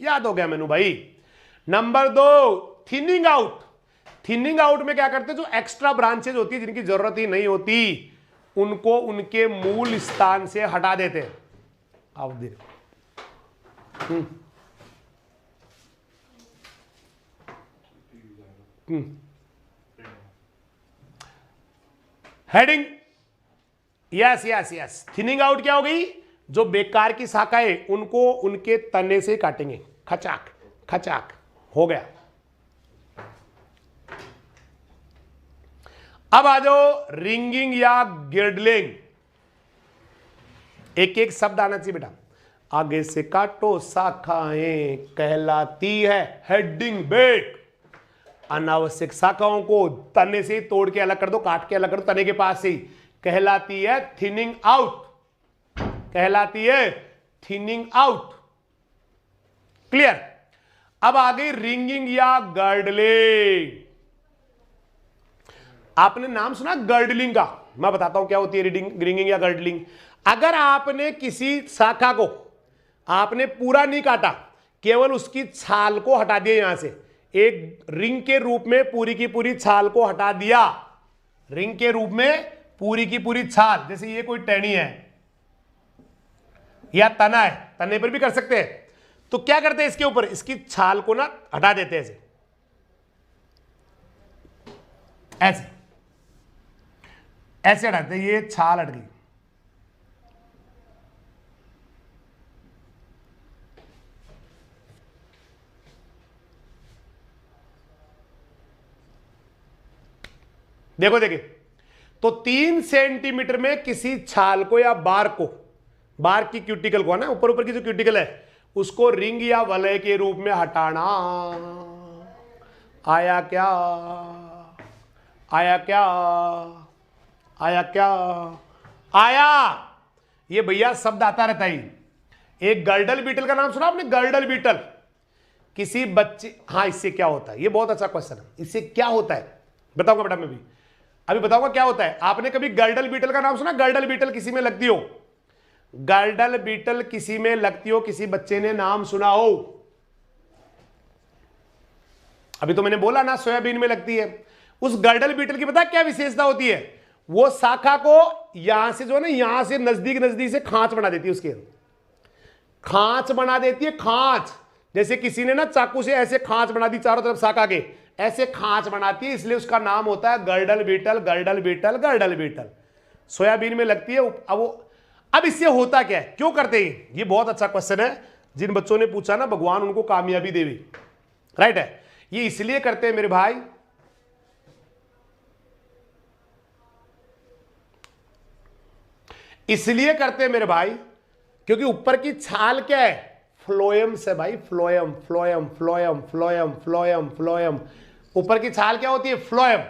याद हो गया मेनू भाई। Number 2, thinning out. Thinning out में क्या करते हैं, जो एक्स्ट्रा ब्रांचेज होती है जिनकी जरूरत ही नहीं होती, उनको उनके मूल स्थान से हटा देते हैं। आप देखो, heading, yes yes yes. Thinning out क्या हो गई, जो बेकार की शाखाएं उनको उनके तने से काटेंगे, खचाक खचाक, हो गया। अब आ जाओ रिंगिंग या गिर्डलिंग। एक एक शब्द आना चाहिए बेटा। आगे से काटो शाखाएं कहलाती है हेडिंग बेक। अनावश्यक शाखाओं को तने से तोड़ के अलग कर दो, काट के अलग कर दो, तने के पास से ही, कहलाती है थिनिंग आउट, कहलाती है थिनिंग आउट। क्लियर। अब आ गई रिंगिंग या गर्डलिंग। आपने नाम सुना गर्डलिंग का, मैं बताता हूं क्या होती है रिंगिंग या गर्डलिंग। अगर आपने किसी शाखा को आपने पूरा नहीं काटा, केवल उसकी छाल को हटा दिया, यहां से एक रिंग के रूप में पूरी की पूरी छाल को हटा दिया, रिंग के रूप में पूरी की पूरी छाल, जैसे ये कोई टहनी है या तना है, तने पर भी कर सकते हैं, तो क्या करते हैं, इसके ऊपर इसकी छाल को ना हटा देते हैं, ऐसे ऐसे ऐसे हटाते हैं, ये छाल हट गई। देखो देखिए, तो 3 सेंटीमीटर में किसी छाल को या बार को, बार की क्यूटिकल को ना, ऊपर ऊपर की जो क्यूटिकल है उसको रिंग या वलय के रूप में हटाना। आया क्या, आया क्या, आया क्या, आया। ये भैया शब्द आता रहता है। एक गर्डल बीटल का नाम सुना आपने, गर्डल बीटल। किसी बच्चे, हाँ, इससे क्या होता है, ये बहुत अच्छा क्वेश्चन है, इससे क्या होता है बताऊंगा बेटा, मैं भी अभी बताऊंगा क्या होता है। आपने कभी गर्डल बीटल का नाम सुना, गर्डल बीटल किसी में लगती हो, गर्डल बीटल किसी में लगती हो, किसी बच्चे ने नाम सुना हो। अभी तो मैंने बोला ना सोयाबीन में लगती है। उस गर्डल बीटल की पता क्या विशेषता होती है, वो शाखा को यहां से जो है ना, यहां से नजदीक नजदीक से खांच बना देती है, उसके खांच बना देती है, खांच। जैसे किसी ने ना चाकू से ऐसे खांच बना दी चारों तरफ शाखा के, ऐसे खांच बनाती है, इसलिए उसका नाम होता है girdle beetle. Girdle beetle, girdle beetle soybean में लगती है। अब इससे होता क्या है, क्यों करते हैं, ये बहुत अच्छा क्वेश्चन है। जिन बच्चों ने पूछा ना, भगवान उनको कामयाबी देवी, राइट है। ये इसलिए करते हैं मेरे भाई, इसलिए करते हैं मेरे भाई, क्योंकि ऊपर की छाल क्या है, फ्लोएम से भाई, phloem phloem phloem phloem phloem phloem. ऊपर की छाल क्या होती है, फ्लोएम।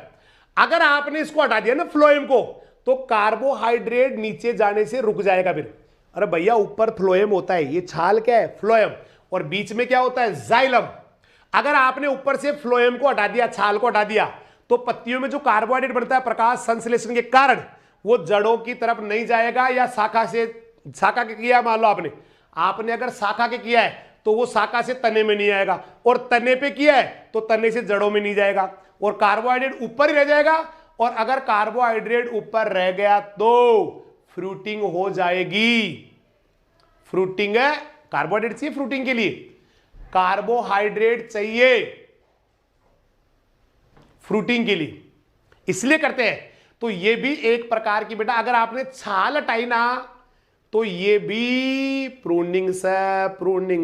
अगर आपने इसको हटा दिया ना फ्लोएम को, तो कार्बोहाइड्रेट नीचे जाने से रुक जाएगा फिर। अरे भैया, ऊपर फ्लोएम होता है, ये छाल क्या है, फ्लोएम, और बीच में क्या होता है, जाइलम। अगर आपने ऊपर से फ्लोएम को हटा दिया, छाल को हटा दिया, तो पत्तियों में जो कार्बोहाइड्रेट बनता है प्रकाश संश्लेषण के कारण, वो जड़ों की तरफ नहीं जाएगा, या शाखा से, शाखा के किया मान लो आपने अगर शाखा के किया है तो वो शाखा से तने में नहीं आएगा, और तने पे किया है तो तने से जड़ों में नहीं जाएगा, और कार्बोहाइड्रेट ऊपर ही रह जाएगा। और अगर कार्बोहाइड्रेट ऊपर रह गया तो फ्रूटिंग हो जाएगी। फ्रूटिंग है, कार्बोहाइड्रेट चाहिए फ्रूटिंग के लिए, कार्बोहाइड्रेट चाहिए फ्रूटिंग के लिए, इसलिए करते हैं। तो ये भी एक प्रकार की बेटा, अगर आपने छाल हटाई ना, तो ये भी प्रूनिंग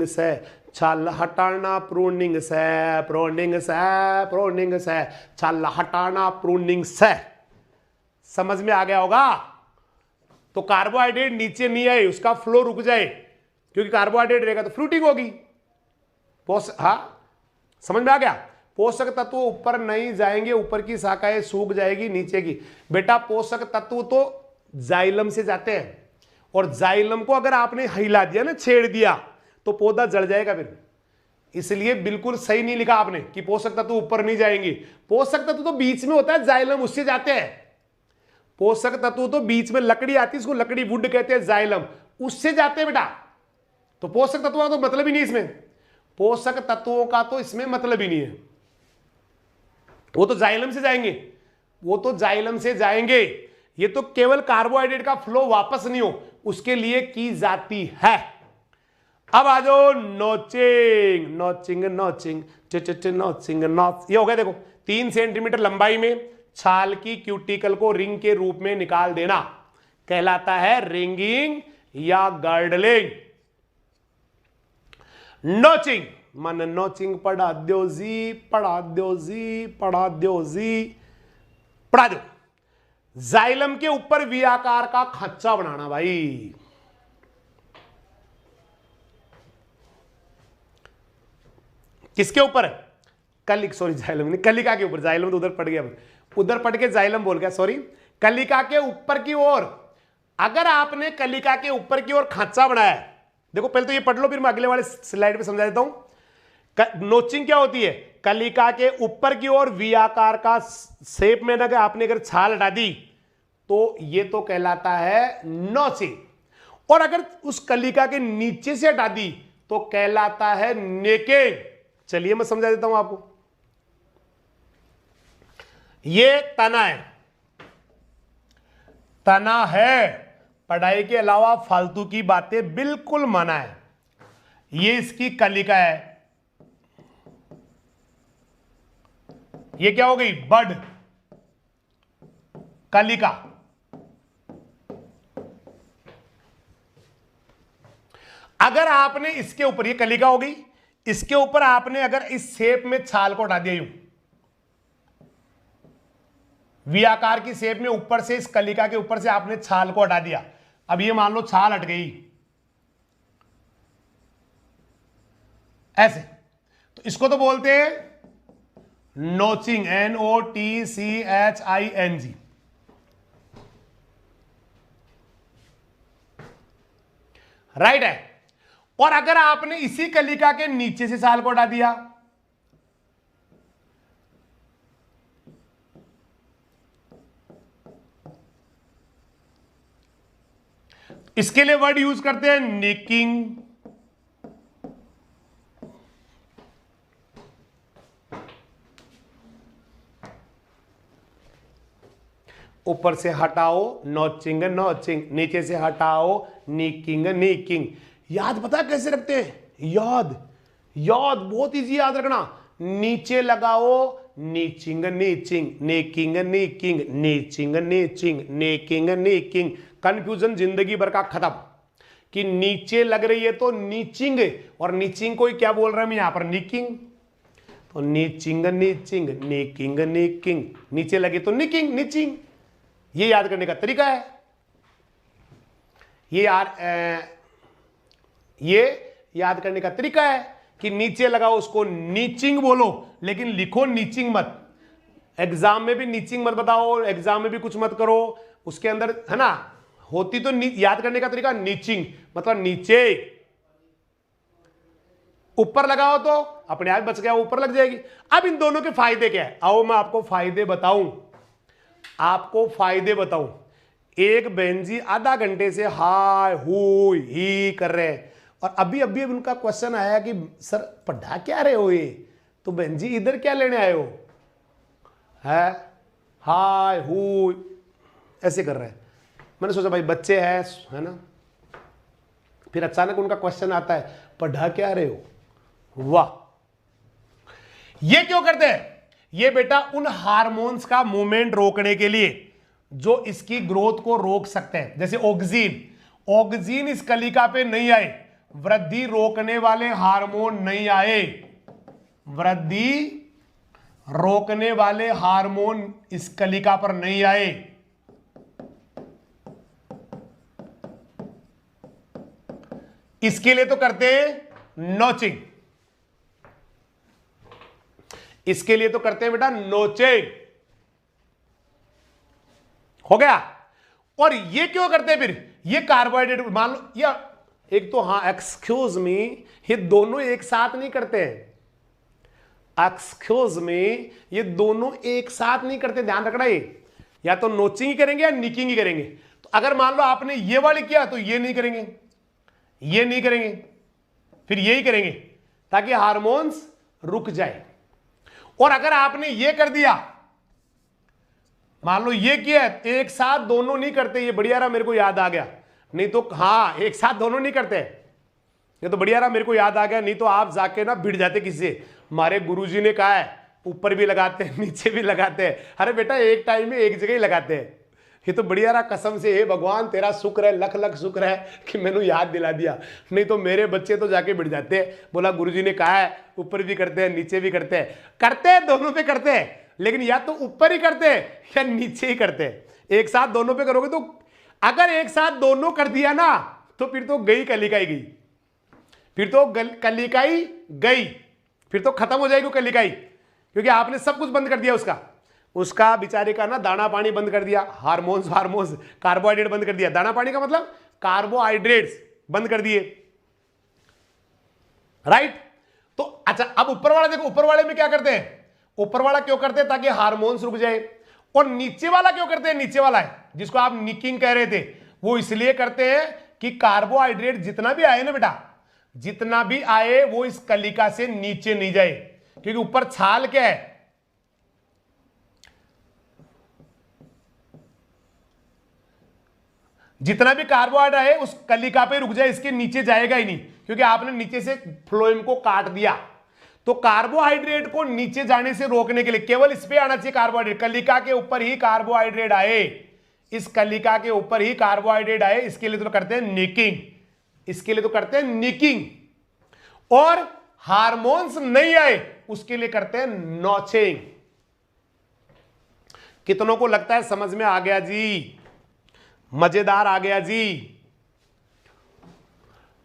से छाल हटाना, प्रूनिंग से छाल हटाना, प्रूनिंग से। समझ में आ गया होगा। तो कार्बोहाइड्रेट नीचे नहीं आए, उसका फ्लो रुक जाए, क्योंकि कार्बोहाइड्रेट रहेगा तो फ्रूटिंग होगी। हाँ, समझ में आ गया। पोषक तत्व ऊपर नहीं जाएंगे, ऊपर की शाखाएं सूख जाएगी, नीचे की। बेटा पोषक तत्व तो जाइलम से जाते हैं, और जाइलम को अगर आपने हिला दिया ना, छेड़ दिया, तो पौधा जल जाएगा फिर। इसलिए बिल्कुल सही नहीं लिखा आपने कि पोषक तत्व ऊपर नहीं जाएंगे। पोषक तत्व तो बीच में होता है, जाइलम उससे जाते हैं। पोषक तत्व तो बीच में लकड़ी आती है, इसको लकड़ी वुड कहते हैं, जाइलम उससे जाते हैं बेटा। तो पोषक तत्वों का तो मतलब ही नहीं इसमें, पोषक तत्वों का तो इसमें मतलब ही नहीं है। वो तो जाइलम से जाएंगे, वो तो जाइलम से जाएंगे। ये तो केवल कार्बोहाइड्रेट का फ्लो वापस नहीं हो, उसके लिए की जाती है। अब आ जाओ नोचिंग, नोचिंग नोचिंग नोचिंग नोच। ये हो गया, देखो 3 सेंटीमीटर लंबाई में छाल की क्यूटिकल को रिंग के रूप में निकाल देना कहलाता है रिंगिंग या गर्डलिंग। नोचिंग मन नोचिंग पढ़ा दो जी, पढ़ा दो जी, पढ़ा दो जी, पढ़ा दो। जाइलम के ऊपर वी आकार का खच्चा बनाना भाई। किसके ऊपर? जाइलम नहीं, कलिका के ऊपर। जाइलम तो उधर पड़ गया, उधर पड़ के जाइलम बोल गया, सॉरी। कलिका के ऊपर की ओर, अगर आपने कलिका के ऊपर की ओर खांचा बनाया, देखो पहले तो ये पढ़ लो, फिर मैं अगले वाले स्लाइड पे समझा देता हूं। नोचिंग क्या होती है? कलिका के ऊपर की ओर वी आकार का शेप में अगर आपने छाल हटा दी तो ये तो कहलाता है नोचिंग। और अगर उस कलिका के नीचे से हटा दी तो कहलाता है नेकिंग। चलिए मैं समझा देता हूं आपको। ये तना है, तना है, पढ़ाई के अलावा फालतू की बातें बिल्कुल मना है। ये इसकी कलिका है, ये क्या हो गई? बड, कलिका। अगर आपने इसके ऊपर, ये कलिका हो गई, इसके ऊपर आपने अगर इस शेप में छाल को हटा दिया, यूं वी आकार की शेप में ऊपर से, इस कलिका के ऊपर से आपने छाल को हटा दिया। अब ये मान लो छाल हट गई ऐसे, तो इसको तो बोलते हैं नोचिंग, NOTCHING। राइट है। और अगर आपने इसी कलिका के नीचे से छाल को हटा दिया, इसके लिए वर्ड यूज करते हैं निकिंग। ऊपर से हटाओ नोचिंग नोचिंग, नीचे से हटाओ निकिंग निकिंग। याद पता कैसे रखते हैं? याद बहुत इजी याद रखना। नीचे लगाओ नीचिंग नीचिंग, नेकिंग नेकिंग, नीचिंग नीचिंग, नेकिंग नेकिंग। कंफ्यूजन जिंदगी भर का खत्म कि नीचे लग रही है तो नीचिंग, और नीचिंग को क्या बोल रहे हैं यहां पर? निकिंग। तो नीचिंग नीचिंग, नेकिंग नेकिंग, नीचे लगे तो निकिंग नीचिंग। ये याद करने का तरीका है। ये याद करने का तरीका है कि नीचे लगाओ उसको नीचिंग बोलो, लेकिन लिखो नीचिंग मत। एग्जाम में भी नीचिंग मत बताओ, एग्जाम में भी कुछ मत करो, उसके अंदर है ना होती तो याद करने का तरीका नीचिंग मतलब नीचे। ऊपर लगाओ तो अपने आप बच गया, ऊपर लग जाएगी। अब इन दोनों के फायदे क्या है? आओ मैं आपको फायदे बताऊं। एक बहन जी आधा घंटे से हाय हु ही कर रहे हैं, और अभी उनका क्वेश्चन आया कि सर पढ़ा क्या रहे हो ये? तो बहन जी इधर क्या लेने आए हो? है हाय हु ऐसे कर रहे हैं। मैंने सोचा भाई बच्चे हैं, है ना। फिर अचानक उनका क्वेश्चन आता है पढ़ा क्या रहे हो? वाह! ये क्यों करते हैं? ये बेटा उन हार्मोन्स का मूवमेंट रोकने के लिए जो इसकी ग्रोथ को रोक सकते हैं, जैसे ऑक्सीन। ऑक्सीन इस कलिका पे नहीं आए, वृद्धि रोकने वाले हार्मोन नहीं आए, वृद्धि रोकने वाले हार्मोन इस कलिका पर नहीं आए, इसके लिए तो करते हैं नोचिंग, इसके लिए तो करते हैं बेटा नोचिंग। हो गया। और ये क्यों करते हैं फिर, ये कार्बोहाइड्रेट मान लो, या एक तो हाँ एक्सक्यूज मी, ये दोनों एक साथ नहीं करते हैं, एक्सक्यूज मी, ये दोनों एक साथ नहीं करते, ध्यान रखना। ये या तो नोचिंग ही करेंगे या निकिंग ही करेंगे। तो अगर मान लो आपने ये वाली किया तो ये नहीं करेंगे, ये नहीं करेंगे, फिर यही करेंगे ताकि हार्मोन्स रुक जाए। और अगर आपने ये कर दिया, मान लो ये किया, एक साथ दोनों नहीं करते, ये बढ़िया रहा, मेरे को याद आ गया, नहीं तो हाँ एक साथ दोनों नहीं करते, ये तो बढ़िया रहा, मेरे को याद आ गया, नहीं तो आप जाके ना भिड़ जाते किसी से, हमारे गुरुजी ने कहा है ऊपर भी लगाते हैं नीचे भी लगाते हैं। अरे बेटा एक टाइम में एक जगह ही लगाते हैं, ये तो बढ़िया रहा, कसम से हे भगवान तेरा शुक्र है, लख लख शुक्र है कि मैंने याद दिला दिया, नहीं तो मेरे बच्चे तो जाके भिड़ जाते हैं। बोला गुरुजी ने कहा है ऊपर भी करते हैं नीचे भी करते हैं, करते हैं दोनों पे करते हैं, लेकिन या तो ऊपर ही करते हैं या नीचे ही करते हैं, एक साथ दोनों पे करोगे तो, अगर एक साथ दोनों कर दिया ना तो फिर तो गई कलिकाई गई, फिर तो कलिकाई गई, फिर तो खत्म हो जाएगी कलिकाई, क्योंकि आपने सब कुछ बंद कर दिया उसका बेचारे का ना दाना पानी बंद कर दिया, हार्मोन्स कार्बोहाइड्रेट बंद कर दिया, दाना पानी का मतलब कार्बोहाइड्रेट्स बंद कर दिए, राइट। तो अच्छा अब ऊपर वाला देखो, ऊपर वाले में क्या करते हैं, ऊपर वाला क्यों करते हैं ताकि हार्मोन्स रुक जाए, और नीचे वाला क्यों करते हैं, नीचे वाला है जिसको आप निकिंग कह रहे थे, वो इसलिए करते हैं कि कार्बोहाइड्रेट जितना भी आए ना बेटा, जितना भी आए वो इस कलिका से नीचे नहीं जाए, क्योंकि ऊपर छाल क्या है, जितना भी कार्बोहाइड्रेट है उस कलिका पे रुक जाए, इसके नीचे जाएगा ही नहीं, क्योंकि आपने नीचे से फ्लोएम को काट दिया। तो कार्बोहाइड्रेट को नीचे जाने से रोकने के लिए केवल इस पे आना चाहिए कार्बोहाइड्रेट, कलिका के ऊपर ही कार्बोहाइड्रेट आए, इस कलिका के ऊपर ही कार्बोहाइड्रेट आए, इसके लिए तो करते हैं निकिंग, इसके लिए तो करते हैं निकिंग। और हार्मोन्स नहीं आए उसके लिए करते हैं नॉचिंग। कितनों को लगता है समझ में आ गया जी, मजेदार आ गया जी,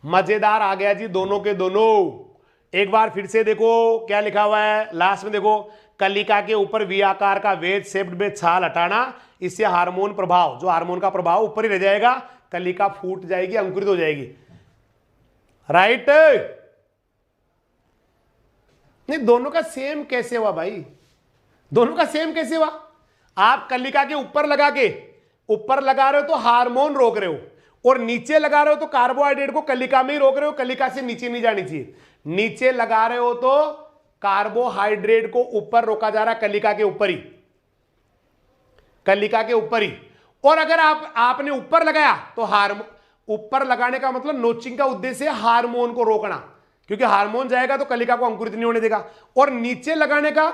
मजेदार आ गया जी, दोनों के दोनों। एक बार फिर से देखो क्या लिखा हुआ है लास्ट में, देखो कलिका के ऊपर वी आकार का वेज शेप्ड में छाल हटाना, इससे हार्मोन प्रभाव, जो हार्मोन का प्रभाव ऊपर ही रह जाएगा, कलिका फूट जाएगी, अंकुरित हो जाएगी, राइट। नहीं दोनों का सेम कैसे हुआ भाई, दोनों का सेम कैसे हुआ, आप कलिका के ऊपर लगा के, ऊपर लगा रहे हो तो हार्मोन रोक रहे हो, और नीचे लगा रहे हो तो कार्बोहाइड्रेट को कलिका में ही रोक रहे हो, कलिका से नीचे नहीं जानी चाहिए, नीचे लगा रहे हो तो कार्बोहाइड्रेट को ऊपर रोका जा रहा है, कलिका के ऊपर ही, कलिका के ऊपर ही। और अगर आपने ऊपर लगाया तो हार्मोन, ऊपर लगाने का मतलब नोचिंग का उद्देश्य है हार्मोन को रोकना, क्योंकि हार्मोन जाएगा तो कलिका को अंकुरित नहीं होने देगा, और नीचे लगाने का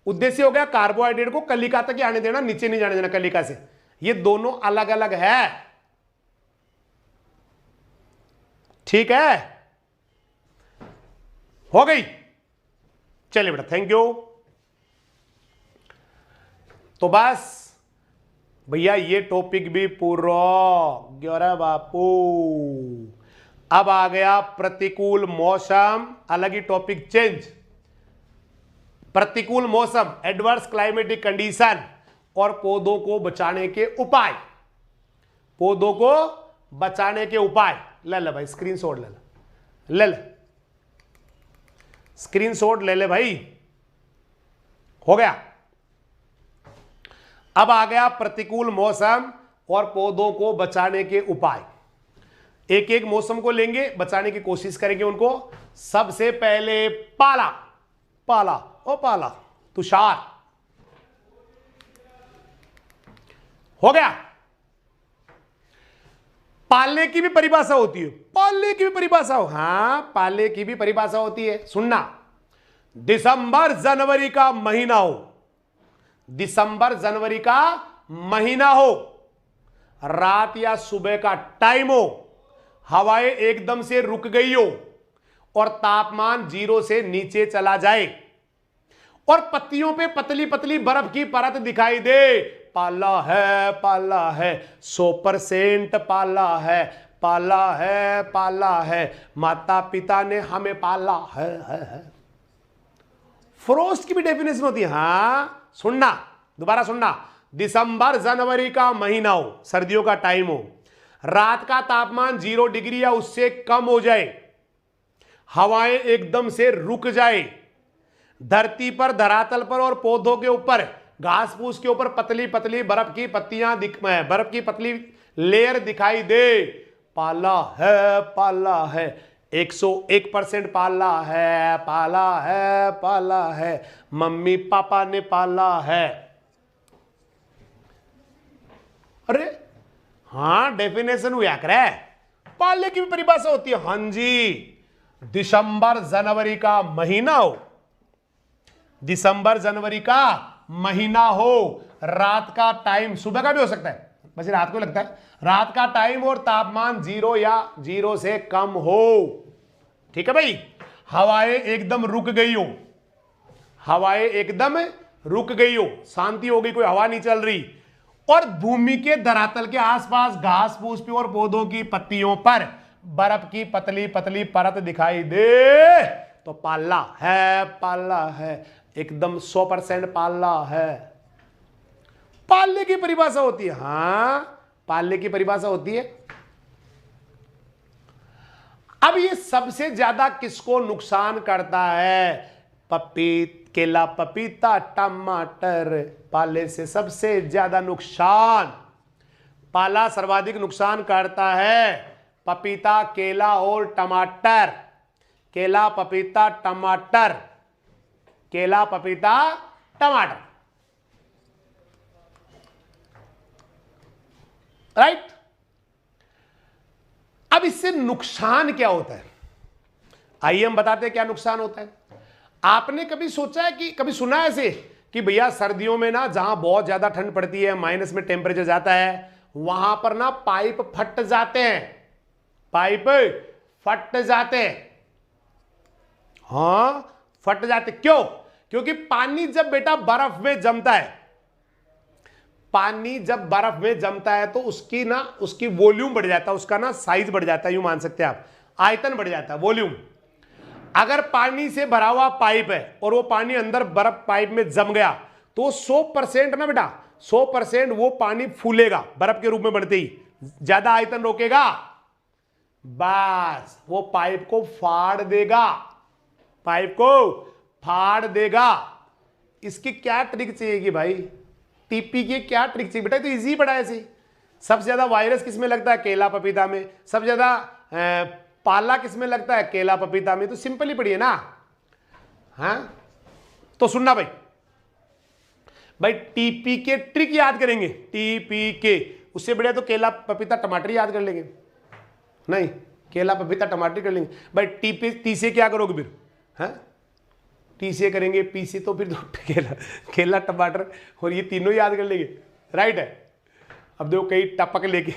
उद्देश्य हो गया कार्बोहाइड्रेट को कलिका तक ही आने देना, नीचे नहीं जाने देना कलिका से। ये दोनों अलग अलग है, ठीक है, हो गई। चलिए बेटा थैंक यू। तो बस भैया ये टॉपिक भी पूरा ग्यारह बापू। अब आ गया प्रतिकूल मौसम, अलग ही टॉपिक चेंज। प्रतिकूल मौसम, एडवर्स क्लाइमेटिक कंडीशन और पौधों को बचाने के उपाय, पौधों को बचाने के उपाय। ले ले भाई स्क्रीनशॉट ले ले, ले ले स्क्रीनशॉट ले ले भाई, हो गया। अब आ गया प्रतिकूल मौसम और पौधों को बचाने के उपाय। एक एक मौसम को लेंगे, बचाने की कोशिश करेंगे उनको। सबसे पहले पाला, पाला ओ पाला, तुषार, हो गया। पालने की भी परिभाषा होती है, पालने की भी परिभाषा हो, हां पालने की भी परिभाषा होती है, सुनना। दिसंबर जनवरी का महीना हो, दिसंबर जनवरी का महीना हो, रात या सुबह का टाइम हो, हवाएं एकदम से रुक गई हो और तापमान 0 से नीचे चला जाए और पत्तियों पे पतली पतली बर्फ की परत दिखाई दे, पाला है, पाला है, 100% पाला है, पाला है, पाला है, माता पिता ने हमें पाला है। फ्रोस्ट की भी डेफिनेशन होती है। हां सुनना, दोबारा सुनना। दिसंबर जनवरी का महीना हो, सर्दियों का टाइम हो, रात का तापमान 0 डिग्री या उससे कम हो जाए, हवाएं एकदम से रुक जाए, धरती पर, धरातल पर और पौधों के ऊपर, घास फूस के ऊपर पतली पतली बर्फ की पत्तियां बर्फ की पतली लेयर दिखाई दे, पाला है, पाला है, 101% पाला है, पाला है, पाला है, मम्मी पापा ने पाला है। अरे हां डेफिनेशन हुआ करे, पालने की भी परिभाषा होती है। हां जी, दिसंबर जनवरी का महीना हो, दिसंबर जनवरी का महीना हो, रात का टाइम, सुबह का भी हो सकता है, बस रात को लगता है, रात का टाइम और तापमान 0 या 0 से कम हो, ठीक है भाई, हवाएं एकदम रुक गई हो, हवाएं एकदम रुक गई हो, शांति हो गई, कोई हवा नहीं चल रही, और भूमि के धरातल के आसपास घास फूस पे और पौधों की पत्तियों पर बर्फ की पतली पतली परत दिखाई दे, तो पाला है, पाला है, एकदम 100% पाला है। पालने की परिभाषा होती है। हां पालने की परिभाषा होती है। अब ये सबसे ज्यादा किसको नुकसान करता है? केला, पपीता, टमाटर, पाले से सबसे ज्यादा नुकसान, पाला सर्वाधिक नुकसान करता है, पपीता, केला और टमाटर, केला, पपीता, टमाटर, केला, पपीता, टमाटर, राइट। अब इससे नुकसान क्या होता है, आइए हम बताते हैं क्या नुकसान होता है। आपने कभी सोचा है कि, कभी सुना है ऐसे कि भैया सर्दियों में ना जहां बहुत ज्यादा ठंड पड़ती है, माइनस में टेम्परेचर जाता है, वहां पर ना पाइप फट जाते हैं, पाइप फट जाते हैं। हां फट जाते, क्यों? क्योंकि पानी जब बेटा बर्फ में जमता है, पानी जब बर्फ में जमता है तो उसकी वॉल्यूम बढ़ जाता है, उसका ना साइज बढ़ जाता है, यूं मान सकते हैं आप, आयतन बढ़ जाता है, वॉल्यूम। अगर पानी से भरा हुआ पाइप है और वो पानी अंदर बर्फ पाइप में जम गया तो 100% ना बेटा, 100% वो पानी फूलेगा बर्फ के रूप में बनते ही, ज्यादा आयतन रोकेगा, बस वो पाइप को फाड़ देगा, पाइप को फाड़ देगा। इसकी क्या ट्रिक चाहिए भाई? टीपी की क्या ट्रिक चाहिए बेटा? तो इजी पड़ा है ऐसे। सबसे ज्यादा वायरस किसमें लगता है? केला पपीता में। सबसे ज्यादा पाला किसमें लगता है? केला पपीता में। तो सिंपल ही पड़ी है ना। हाँ तो सुनना भाई, भाई टीपी के ट्रिक याद करेंगे, टीपी के, उससे बढ़िया तो केला पपीता टमाटर याद कर लेंगे। नहीं, केला पपीता टमाटर कर लेंगे भाई। टीपी टी से क्या करोगे फिर? हाँ टी से करेंगे, पी से तो फिर तो केला टमाटर और ये तीनों याद कर लेंगे, राइट है। अब देखो कई टपक लेके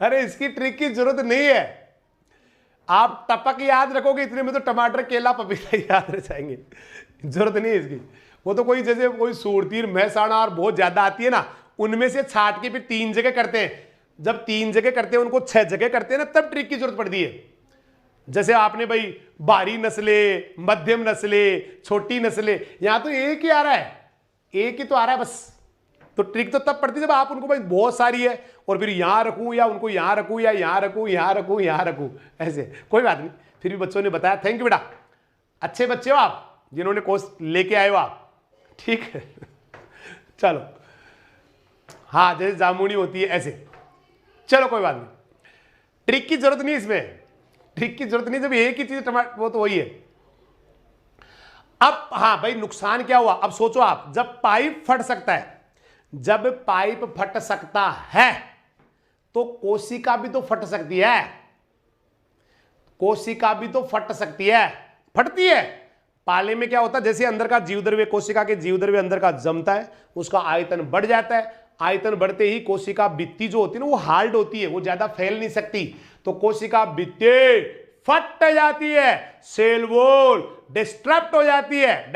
अरे इसकी ट्रिक की जरूरत नहीं है, आप टपक याद रखोगे इतने में तो टमाटर केला पपीता याद रह जाएंगे, जरूरत नहीं है इसकी। वो तो कोई जैसे कोई सूरतीर महसाणा और बहुत ज्यादा आती है ना, उनमें से छाट के फिर 3 जगह करते हैं, जब 3 जगह करते हैं उनको 6 जगह करते हैं ना, तब ट्रिक की जरूरत पड़ती है। जैसे आपने भाई भारी नस्लें, मध्यम नस्लें, छोटी नस्लें, यहां तो एक ही आ रहा है, एक ही तो आ रहा है बस। तो ट्रिक तो तब पड़ती है जब आप उनको भाई बहुत सारी है और फिर यहां रखूं या उनको यहां रखूं या यहां रखूं, यहां रखूं, यहां रखूं, ऐसे। कोई बात नहीं, फिर भी बच्चों ने बताया, थैंक यू बेटा, अच्छे बच्चे हो आप जिन्होंने कोर्स लेके आए हो आप, ठीक है। चलो हाँ जैसे जामुनी होती है ऐसे, चलो कोई बात नहीं, ट्रिक की जरूरत नहीं इसमें, ट्रिक की जरूरत नहीं, जब एक ही चीज टमाटर वो तो वही है। अब हाँ भाई नुकसान क्या हुआ? अब सोचो आप, जब पाइप फट सकता है, जब पाइप फट सकता है तो कोशिका भी तो फट सकती है, कोशिका भी तो फट सकती है, फटती है। पाले में क्या होता है, जैसे अंदर का जीवद्रव्य, कोशिका के जीवद्रव्य अंदर का जमता है, उसका आयतन बढ़ जाता है, आयतन बढ़ते ही कोशिका भित्ति जो होती है ना वो हार्ड होती है, वो ज्यादा फैल नहीं सकती, तो कोशिका भित्ति फट जाती है, सेल वॉल डिस्ट्रक्ट हो जाती है,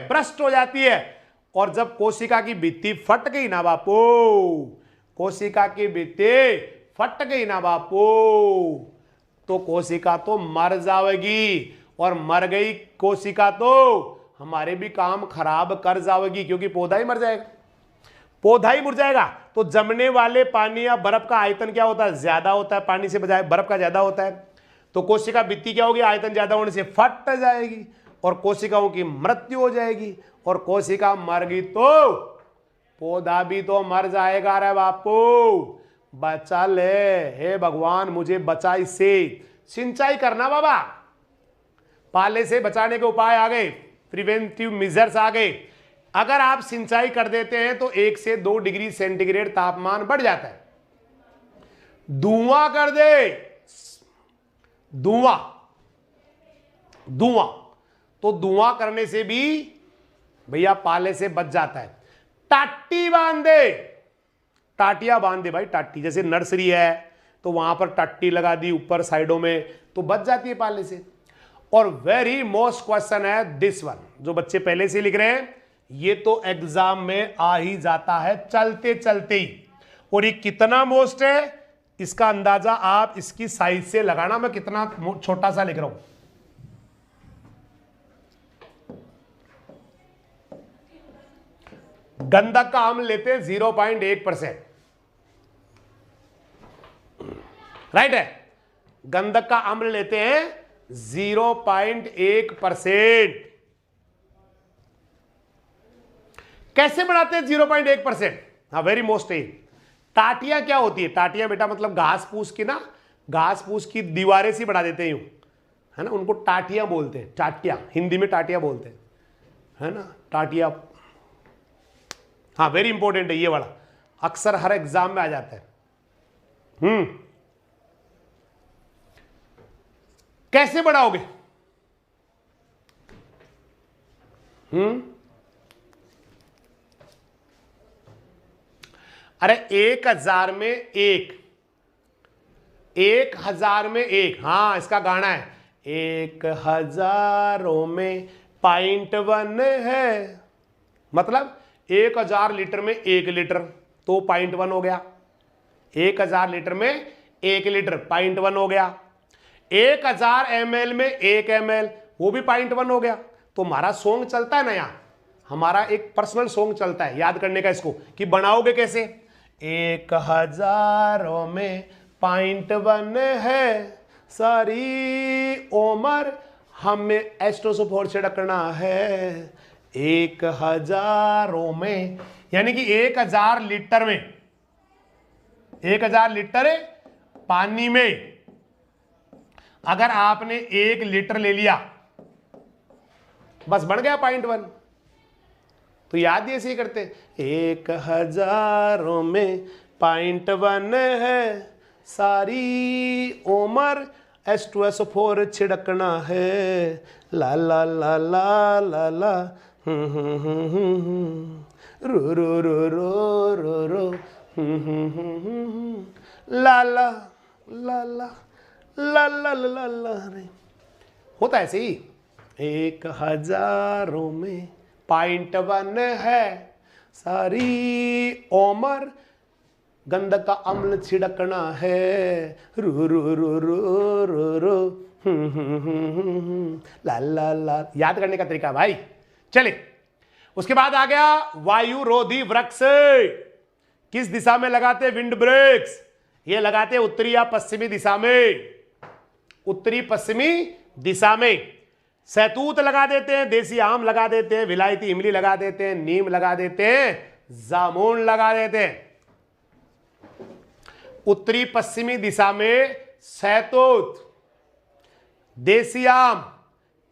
ब्रस्ट हो जाती है। और जब कोशिका की भित्ति फट गई ना बापू, कोशिका की भित्ति फट गई ना बापू, तो कोशिका तो मर जाएगी, और मर गई कोशिका तो हमारे भी काम खराब कर जाएगी, क्योंकि पौधा ही मर जाएगा, पौधा ही मुर जाएगा। तो जमने वाले पानी या बर्फ का आयतन क्या होता है, ज्यादा होता है, पानी से बजाय बर्फ का ज्यादा होता है, तो कोशिका भित्ति क्या होगी, आयतन ज्यादा होने से फट जाएगी और कोशिकाओं की मृत्यु हो जाएगी, और कोशिका मर गई तो पौधा भी तो मर जाएगा। रे बापू बचा ले, हे भगवान मुझे बचा इससे। सिंचाई करना बाबा, पाले से बचाने के उपाय आ गए, प्रिवेंटिव मेजर्स आ गए। अगर आप सिंचाई कर देते हैं तो 1 से 2 डिग्री सेंटीग्रेड तापमान बढ़ जाता है। धुआं कर दे, धुआं तो धुआं करने से भी भैया पाले से बच जाता है। टाटी बांध दे, टाटियां बांध दे भाई, टाटी जैसे नर्सरी है तो वहां पर टाटी लगा दी ऊपर साइडों में, तो बच जाती है पाले से। और वेरी मोस्ट क्वेश्चन है दिस वन, जो बच्चे पहले से लिख रहे हैं, ये तो एग्जाम में आ ही जाता है चलते चलते ही। और ये कितना मोस्ट है इसका अंदाजा आप इसकी साइज से लगाना, मैं कितना छोटा सा लिख रहा हूं। गंधक का अम्ल लेते हैं 0.1%, राइट है, गंधक का अम्ल लेते हैं 0.1%। कैसे बनाते हैं 0.1%? हाँ वेरी मोस्ट है। टाटियां क्या होती है, टाटियां बेटा मतलब घास फूस की ना, घास फूस की दीवारें सी बना देते हैं यूं, है ना, उनको टाटियां बोलते हैं, टाटियां हिंदी में टाटियां बोलते हैं, है ना, टाटियां। हाँ वेरी इंपॉर्टेंट है ये वाला, अक्सर हर एग्जाम में आ जाता है। कैसे बढ़ाओगे? अरे 1000 में एक, 1000 में एक, हाँ इसका गाना है, 1000 में 0.1 है, मतलब 1000 लीटर में 1 लीटर, तो 0.1 हो गया। 1000 लीटर में 1 लीटर 0.1 हो गया। 1000 ml में 1 ml, वो भी 0.1 हो गया। तो हमारा सॉन्ग चलता है ना यहाँ, हमारा एक पर्सनल सॉन्ग चलता है याद करने का इसको, कि बनाओगे कैसे। 1000 में 0.1 है, सारी उम्र हमें एस्ट्रोसोफोर छिड़कना है। 1000 में यानी कि 1000 लीटर में, 1000 लीटर पानी में अगर आपने 1 लीटर ले लिया, बस बन गया 0.1। तो याद ही ऐसे ही करते, 1000 में 0.1 है, सारी उम्र H2SO4 छिड़कना है, ला ला ला ला ला ला रो रो रो रो रो रो ला ला ला ला ला ला ला ला रे, होता है ऐसे ही। 1000 में 0.1 है, सारी उम्र गंधक का अम्ल छिड़कना है, रो रो रो रो रो रो ला ला ला। याद करने का तरीका भाई। चले उसके बाद आ गया वायुरोधी वृक्ष। किस दिशा में लगाते हैं विंड ब्रेक्स? ये लगाते हैं उत्तरी या पश्चिमी दिशा में, उत्तरी पश्चिमी दिशा में। सहतूत लगा देते हैं, देसी आम लगा देते हैं, विलायती इमली लगा देते हैं, नीम लगा देते हैं, जामुन लगा देते हैं। उत्तरी पश्चिमी दिशा में सहतूत, देसी आम,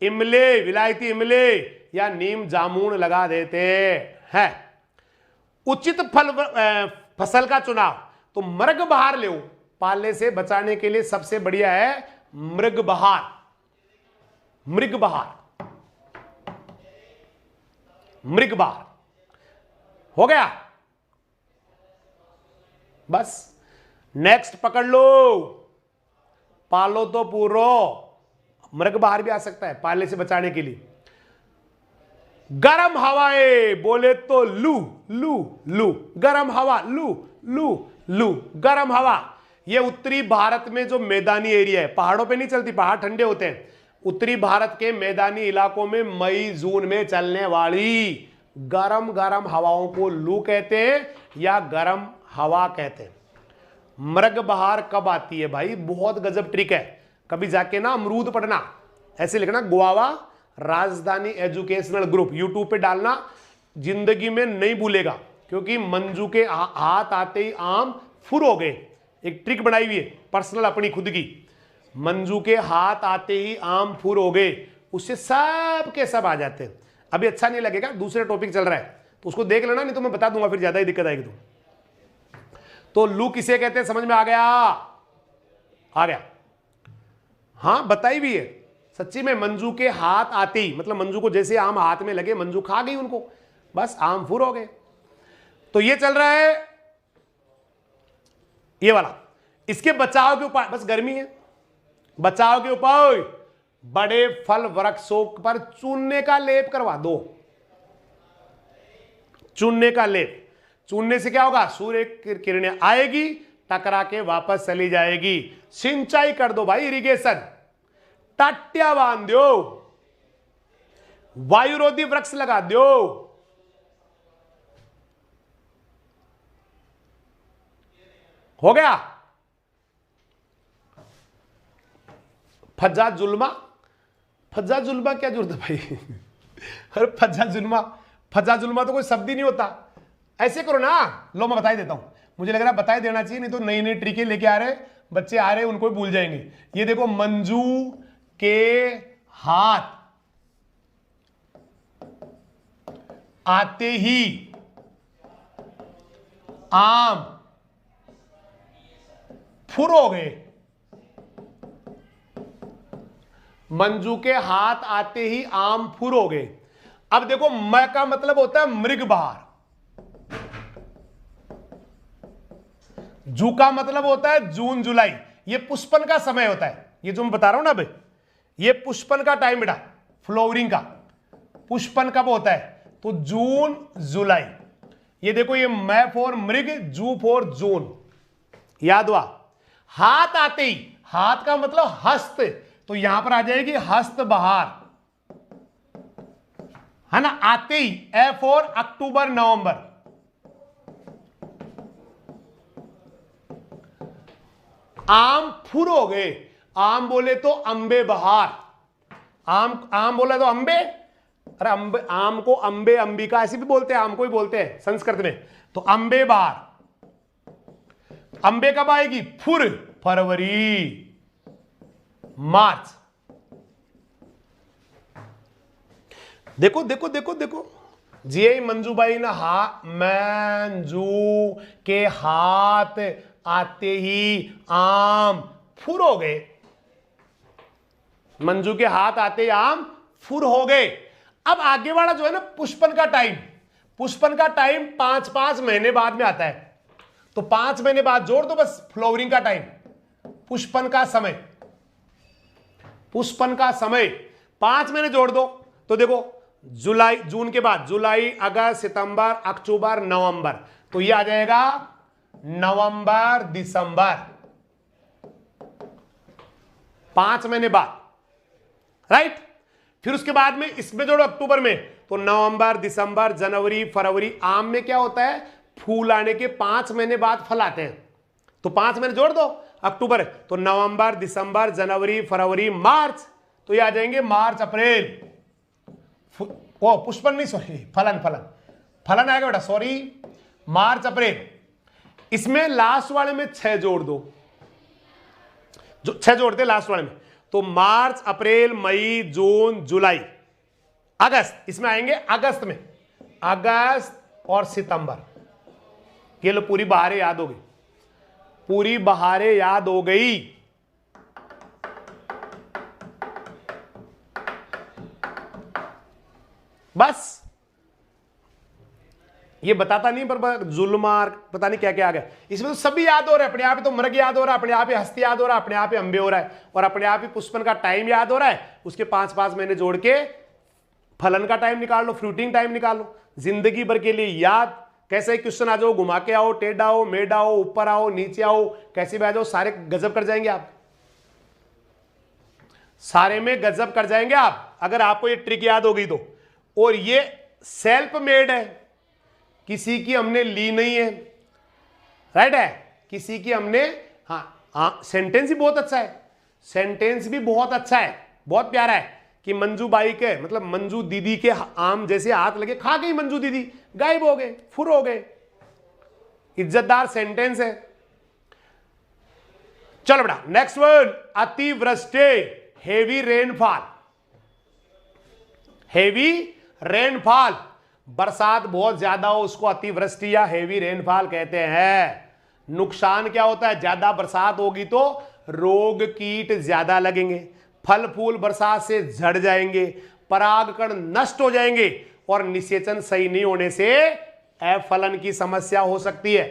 इमले, विलायती इमले या नीम जामुन लगा देते हैं। उचित फसल का चुनाव, तो मृग बहार ले, पाले से बचाने के लिए सबसे बढ़िया है मृग बहार। मृग बहार, मृग बहार हो गया। बस नेक्स्ट पकड़ लो, पालो तो पूरो, मृग बाहर भी आ सकता है पालने से बचाने के लिए। गरम हवाएं बोले तो लू लू लू, गरम हवा लू लू लू, गरम हवा। ये उत्तरी भारत में जो मैदानी एरिया है, पहाड़ों पे नहीं चलती, पहाड़ ठंडे होते हैं। उत्तरी भारत के मैदानी इलाकों में मई जून में चलने वाली गरम गरम हवाओं को लू कहते हैं या गरम हवा कहते हैं। मृग बहार कब आती है भाई, बहुत गजब ट्रिक है। कभी जाके ना अमरूद पढ़ना, ऐसे लिखना गोवा राजधानी एजुकेशनल ग्रुप, यूट्यूब पे डालना, जिंदगी में नहीं भूलेगा। क्योंकि मंजू के हाथ आते ही आम फुर हो गए, एक ट्रिक बनाई हुई है पर्सनल अपनी खुद की। मंजू के हाथ आते ही आम फुर हो गए, उससे सब के सब आ जाते हैं। अभी अच्छा नहीं लगेगा, दूसरे टॉपिक चल रहा है तो उसको देख लेना, नहीं तो मैं बता दूंगा फिर ज्यादा ही दिक्कत आएगी। तो लू किसे कहते हैं, समझ में आ गया? आ गया? हाँ बताई भी है सच्ची में। मंजू के हाथ आते ही, मतलब मंजू को जैसे आम हाथ में लगे, मंजू खा गई उनको, बस आम फुर हो गए। तो ये चल रहा है ये वाला। इसके बचाव के उपाय, बस गर्मी है, बचाव के उपाय, बड़े फल वृक्षों पर चूने का लेप करवा दो। चूने का लेप, चूने से क्या होगा, सूर्य की किरणें आएगी, टकरा के वापस चली जाएगी। सिंचाई कर दो भाई, इरिगेशन, टाटिया बांध दो, वायुरोधी वृक्ष लगा दो। हो गया। फज्जा जुल्मा, फज्जा जुल्मा क्या जरूरत है भाई अरे फज्जा जुल्मा, फज्जा जुल्मा तो कोई शब्द ही नहीं होता। ऐसे करो ना, लो मैं बताई देता हूं, मुझे लग रहा है बताई देना चाहिए, नहीं तो नई नई ट्रिकें लेके आ रहे बच्चे, आ रहे उनको भी भूल जाएंगे। ये देखो, मंजू के हाथ आते ही आम फुर हो गए। मंजू के हाथ आते ही आम फुर हो गए। अब देखो, म का मतलब होता है मृग बहार, जू का मतलब होता है जून जुलाई, ये पुष्पन का समय होता है। ये जो मैं बता रहा हूं ना भाई, ये पुष्पन का टाइम बेटा, फ्लावरिंग का। पुष्पन कब होता है, तो जून जुलाई। ये देखो, ये मैं फॉर मृग, जू फॉर जून, याद हुआ। हाथ आते ही, हाथ का मतलब हस्त, तो यहां पर आ जाएगी हस्त बहार, है ना। आते ही, ए फॉर अक्टूबर नवंबर। आम फुर हो गए, आम बोले तो अंबे बहार, आम आम बोला तो अंबे, अरे अंबे, आम को अंबे अंबिका ऐसे भी बोलते हैं, आम को ही बोलते हैं संस्कृत में। तो अंबे बहार, अंबे कब आएगी, फुर, फरवरी मार्च। देखो देखो देखो देखो, जी मंजूबाई ना, मंजू के हाथ आते ही आम फुर हो गए। मंजू के हाथ आते ही आम फुर हो गए। अब आगे वाला जो है ना, पुष्पन का टाइम, पुष्पन का टाइम 5-5 महीने बाद में आता है, तो 5 महीने बाद जोड़ दो बस, फ्लावरिंग का टाइम, पुष्पन का समय, पुष्पन का समय 5 महीने जोड़ दो, तो देखो जुलाई, जून के बाद जुलाई, अगस्त, सितंबर, अक्टूबर, नवंबर, तो ये आ जाएगा नवंबर दिसंबर, 5 महीने बाद, राइट। फिर उसके बाद में इसमें जोड़ो अक्टूबर में, तो नवंबर, दिसंबर, जनवरी, फरवरी। आम में क्या होता है, फूल आने के 5 महीने बाद फल आते हैं, तो 5 महीने जोड़ दो, अक्टूबर, तो नवंबर, दिसंबर, जनवरी, फरवरी, मार्च, तो ये आ जाएंगे मार्च, अप्रैल। ओ पुष्पन नहीं, सॉरी, फलन, फलन, फलन आएगा बेटा, सॉरी, मार्च, अप्रैल। इसमें लास्ट वाले में 6 जोड़ दो, जो 6 जोड़ते लास्ट वाले में, तो मार्च, अप्रैल, मई, जून, जुलाई, अगस्त, इसमें आएंगे अगस्त में, अगस्त और सितंबर। ये लो, पूरी बहारें याद हो गई, पूरी बहारें याद हो गई। बस ये बताता नहीं पर जुल्मार पता नहीं क्या क्या आ गया इसमें, तो सभी याद हो रहा है अपने आप ही। तो मृग याद हो रहा है अपने आप ही, हस्ती याद हो रहा है अपने आप ही, अंबे हो रहा है, और अपने आप ही पुष्पन का टाइम याद हो रहा है। उसके 5-5 महीने जोड़ के फलन का टाइम निकाल लो, फ्रूटिंग टाइम निकाल लो, जिंदगी भर के लिए याद। कैसे क्वेश्चन आ जाओ, घुमा के आओ, टेढ़ा आओ, मेढ़ा आओ, ऊपर आओ, नीचे आओ, कैसे भी आ जाओ, सारे गजब कर जाएंगे आप, सारे में गजब कर जाएंगे आप, अगर आपको ये ट्रिक याद हो गई तो। और ये सेल्फ मेड है, किसी की हमने ली नहीं है, राइट है, किसी की हमने, हाँ सेंटेंस भी बहुत अच्छा है, सेंटेंस भी बहुत अच्छा है, बहुत प्यारा है कि मंजू बाई के मतलब मंजू दीदी के आम जैसे हाथ लगे, खा गई मंजू दीदी, गायब हो गए, फुर हो गए। इज्जतदार सेंटेंस है। चलो बेटा नेक्स्ट वर्ड, अतिवृष्टि, हेवी रेनफॉल। हेवी रेनफॉल, बरसात बहुत ज्यादा हो उसको अतिवृष्टि या हेवी रेनफॉल कहते हैं। नुकसान क्या होता है, ज्यादा बरसात होगी तो रोग कीट ज्यादा लगेंगे, फल फूल बरसात से झड़ जाएंगे, परागकण नष्ट हो जाएंगे, और निषेचन सही नहीं होने से अफलन की समस्या हो सकती है,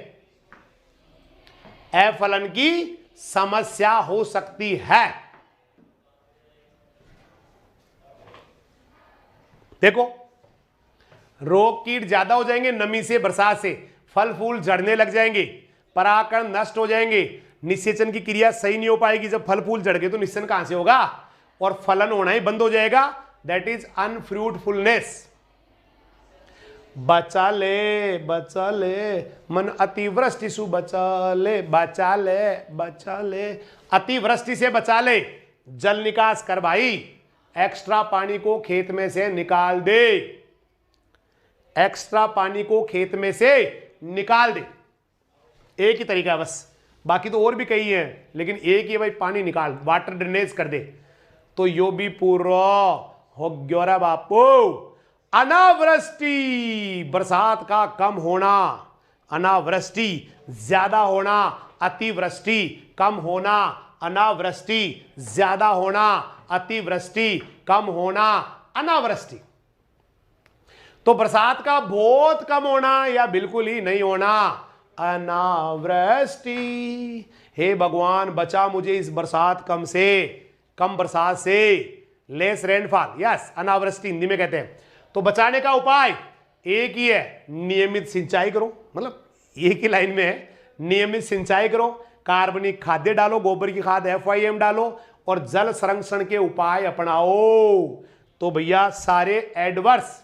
अफलन की समस्या हो सकती है। देखो रोग कीट ज्यादा हो जाएंगे नमी से, बरसात से, फल फूल झड़ने लग जाएंगे, परागकण नष्ट हो जाएंगे, निषेचन की क्रिया सही नहीं हो पाएगी। जब फल फूल झड़ गए तो निषेचन कहां से होगा, और फलन होना ही बंद हो जाएगा, दैट इज अनफ्रूटफुलनेस। बचा ले मन अतिवृष्टि सु बचा ले, बचा ले अतिवृष्टि से बचा ले, जल निकास कर भाई, एक्स्ट्रा पानी को खेत में से निकाल दे, एक्स्ट्रा पानी को खेत में से निकाल दे। एक ही तरीका है बस, बाकी तो और भी कई हैं, लेकिन एक ही भाई, पानी निकाल, वाटर ड्रेनेज कर दे। तो यो भी पूरा हो गया बापू। अनावृष्टि, बरसात का कम होना, अनावृष्टि ज्यादा होना, अतिवृष्टि कम होना, अनावृष्टि ज्यादा होना, अतिवृष्टि कम होना, अनावृष्टि। तो बरसात का बहुत कम होना या बिल्कुल ही नहीं होना, अनावृष्टि। हे भगवान बचा मुझे इस बरसात कम से, कम बरसात से, लेस रेनफॉल, यस अनावृष्टि हिंदी में कहते हैं। तो बचाने का उपाय एक ही है, नियमित सिंचाई करो, मतलब एक ही लाइन में है, नियमित सिंचाई करो, कार्बनिक खाद्य डालो, गोबर की खाद FIM डालो, और जल संरक्षण के उपाय अपनाओ। तो भैया सारे एडवर्स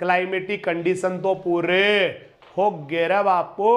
क्लाइमेटिक कंडीशन तो पूरे हो गए रे बापू।